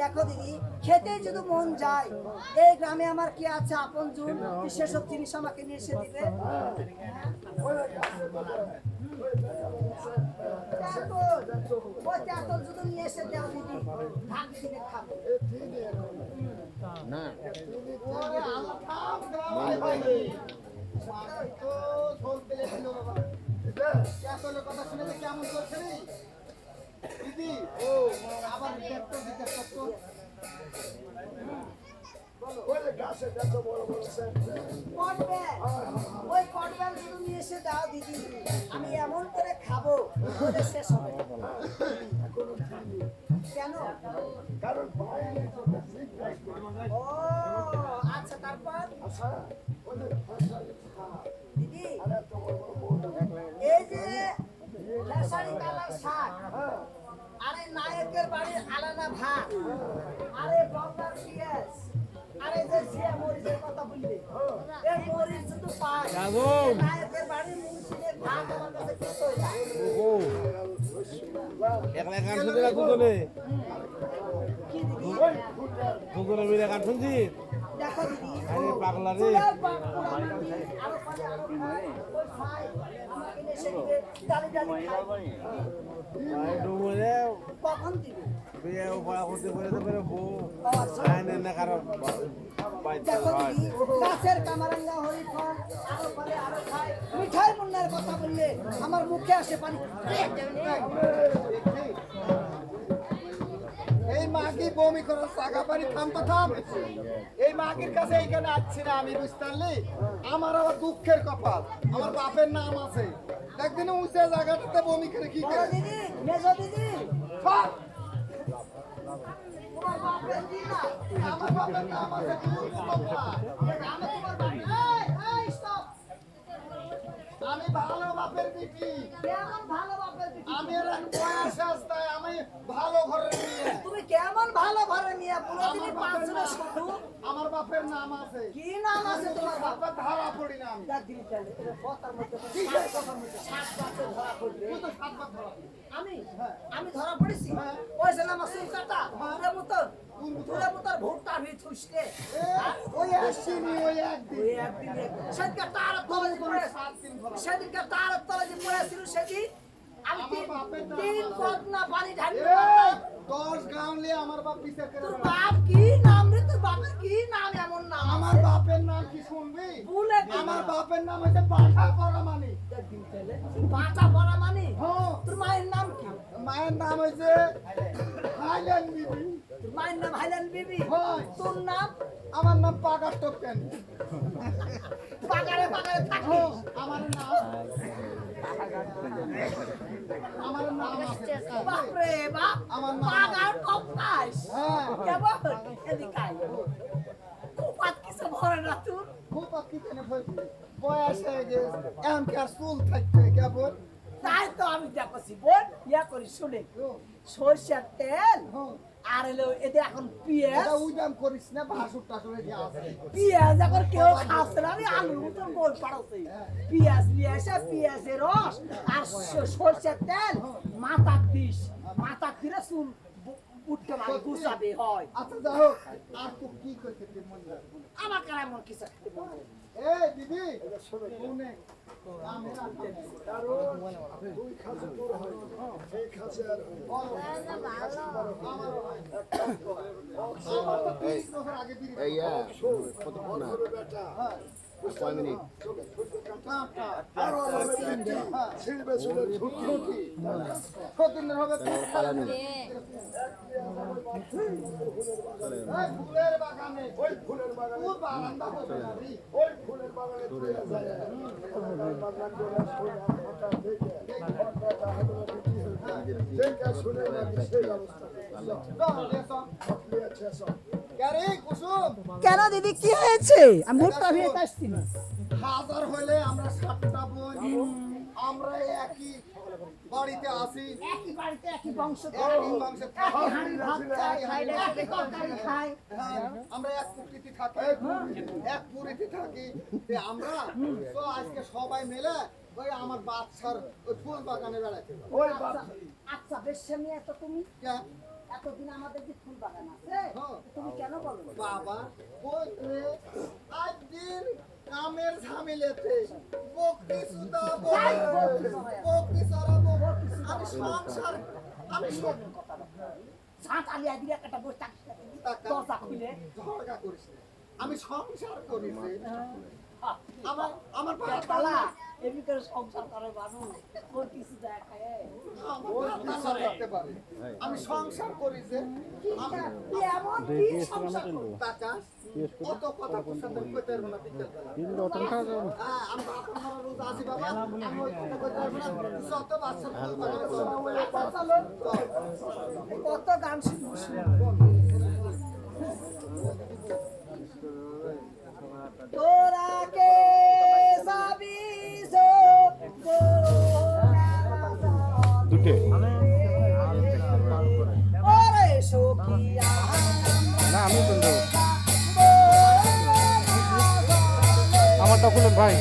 দেখো দিদি খেতে যদি মন যায় এই গ্রামে আমার কি আছে আপন জন সেসব জিনিস আমাকে নিয়ে এসে দিবে ওই তেঁতুল যদি নিয়ে এসে দাও দিদি ভাগ দিনে খাবো না ওরে আলকাম গায় ভাই তো ঝোল পেলে ছিল বাবা আসলে কথা শুনে যে কেমন করছে রে দিদি ও আবার দেখতো দেখতো ওই যে গাছে দেখো বড় বড় সেট কটবে ওই কটবেল যদি নিয়ে এসে দাও দিদি আমি এমন করে খাবো ওদের শেষ হবে না। কেন কারণ বাইরে তো ঠিক আছে ও আচ্ছা তারপর আচ্ছা ওই যে ফসলের খাওয়া দিদি আর এত বড় বড় বোর্ড এই যে লেসারি কালার শাক আরে নায়কের বাড়ির আলাদা ভাত আরে বম্বার পিয়াজ আরে যে জিয়া মরিচের কথা বললি এই মরিচ শুধু পাই নায়কের বাড়ির মুন্সিদের ভাত আমার কাছে কিছু না একলা গান শুনতে না দুজনে কি দিদি দুজনে মিলে গান শুনছি দেখো দিদি আরে পাগলা রে চুলার পাক পোড়া মাটি, আরো পারে, আরো খায়। ওই খায়, আমাকে এসে দিবে, ডালি ডালি খায়। আই ডুমরে কখন দিবে? বিয়ে উপা করতে পারে তো পারে বউ ও আচ্ছা। আইনে না কারো বাইতে দেখো হয় দিদি, গাছের কামারাঙ্গা হরিফল, আরো পারে, আরো খায়। মিঠাই মুন্নার কথা বললে আমার মুখে আসে পানি। এই মাগি বমি করার জায়গা পারি থাম তো থাম এই মাগির কাছে এইখানে আসছি না আমি বুঝতে পারলি আমার আবার দুঃখের কপাল আমার বাপের নাম আছে একদিন উঁচে জায়গাটাতে বমি করে কি বড় করে দিদি, মেজো দিদি, থাক। তোমার বাপের কি না? আমার বাপের নাম আছে তুমি বাবা। আমি তোমার বাপ। এই, stop! আমি ভালো বাপের বিটি কেমন ভালো বাপের বিটি? আমি এর এক বয়স আসতে আমি ভালো ঘরে নিয়ে তুমি কেমন ভালো ঘরে নিয়ে পুরোদিনই পাঁচজনে শুধু আমার বাপের নাম আছে কি নাম আছে তোমার বাপ? বাপের ধারা পড়ি না আমি দেখ দিদি তাহলে, এটা কথার মধ্যে কি সাত সেই কথার মধ্যে সাত বাপে ধরা পড়বে। তুই তো সাত বাপ ধরা আমি হ্যাঁ। আমি ধরা পড়েছি হ্যাঁ। ওই যে আমার চুল কাটা পুরে মুতর পুরে মুতর ভুট্টা ভি থুসকে ওই আসছিনি ওই একদিন ওই একদিন সেদিনকে তার তলে যে পড়ে 7 দিন ধরা সেদিনকে তার তলে যে পড়েছিল সেদিন আমি আমার বাপের নাম তিন আছে। পদ না পানি ঢালি এই 10 গাঁওলে আমার বাপ বিচার করে তোর বেড়ায়। বাপ কি নাম রে তোর বাপের কি নাম এমন নাম আমার বাপের নাম কি শুনবি ভুলে আমার বাপের নাম হচ্ছে পাঠা পরামানি বাটা পড়া মানে হ্যাঁ তোর মায়ের নাম কি মায়ের নাম হচ্ছে হাইল্যান্ড বিবি তোর মায়ের নাম হাইলান বিবি হয়। তোর নাম আমার নাম পাগার টোকেন পাগারে পাগারে থাকিস আমার নাম আছে বাপরে বাপ আমার নাম পাগার কপাস হ্যাঁ কেমন এদিকে আয় কুপাত কিছু ভরে না তোর খুব কিনে বয়স হয়ে গেছে এমনকার চুল থাকতে কেবল তাই তো আমি দেখছি বোন ইয়া করি শুনে সরষের তেল হ্যাঁ আর হলো এতে এখন পেঁয়াজ এটা উইদাম করিস না ভাসুর টাসুর যে আছে পেঁয়াজ এখন কেউ খাচ্ছে না আমি আলুর মতন গোল পাড়াচ্ছি পেঁয়াজ নিয়ে এসে পেঁয়াজের রস আর সরষের তেল মাথা দিস মাথা দিলে চুল উঠতে পারে গুছাবে হয় আচ্ছা যাই হোক আর তো কি করতে তুই মন যায় আমার কার এমন কিছু খেতে মন চায়? এই দিদি শুনে আমি রাখতে দুই খাসি তোর হয় সেই খাসি আর আমার তো 30 বছর আগে বিড়ি এই কতক্ষণ না বেটা কয় মিনিট আরো ছিড়বে ছিল ঝুঁকি প্রতিদিন হবে পালা নিন ফুলের বাগানে ওই ফুলের বাগানে ফুল বারান্দা হবে না রে। ওই ফুলের বাগানে তুলে যায় ফুলের বাগান করে সোনা ফটা দেখে ফটাটা হলো বিক্রি হয়ে দেখে শুনে লাগে সেই অবস্থা চল, এসো। আপনি আছে সব ক্যারে কুসুম কেন দিদি কি হয়েছে আমি ভুট্টা ভিয়ে আসছি না হাজার হলে আমরা 7টা বোন আমরা একই বাড়িতে আসি একই বাড়িতে একই বংশ একই বংশে থাকি। একই হাঁড়ি ভাত খাই একই তরকারি খাই হ্যাঁ, আমরা এক পুরীতে থাকি এক পুরীতে থাকি তে আমরা তো আজকে সবাই মিলে ওই আমার বাচ্চার ওই ফুল বাগানে বেড়াতে যাবো। ওই আচ্ছা, আচ্ছা বেশ নিয়ে তো তুমি কেন? এতদিন আমাদের যে ফুল বাগান আছে হ্যাঁ। তুমি কেন বলো না? বাবা ওই রে, আজ দিন কামের ঝামেলাতে বকরি সুদা বকরি সরাবো আমি সংসার আমি সব সাত আলিয়া দিয়ে একটা বসে থাকিস না তুমি। দরজা খুলে ঝগড়া করিস না। আমি সংসার করি রে। আমার আমার তালা এমনি করে সংসার করে মানুষ ওর কিছু দেখায় করতে পারে আমি সংসার করি যে আমি এমন কি সংসার করো? টাকা কত কথা পুষাতে কইতে পারবো না বিকেল বেলা হ্যাঁ আমি বাপের ঘরে রোজ আসি বাবা আমি ওই কথা কইতে পারবো না যত বাচ্চা ফুল বাগানে চলো। কত গান শুনবো তোরা কে সাবি জো দুটে ওরে সখিয়া না আমি শুনবো আমারটা খুলুন ভাই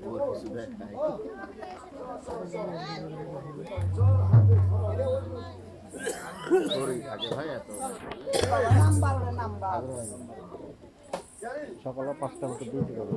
বহুত কিছু দেখ নাই। শরীর থাকে ভাই এত নাম্বার ওরে নাম্বার সকালে 5টা মতো ডিউটি করবো।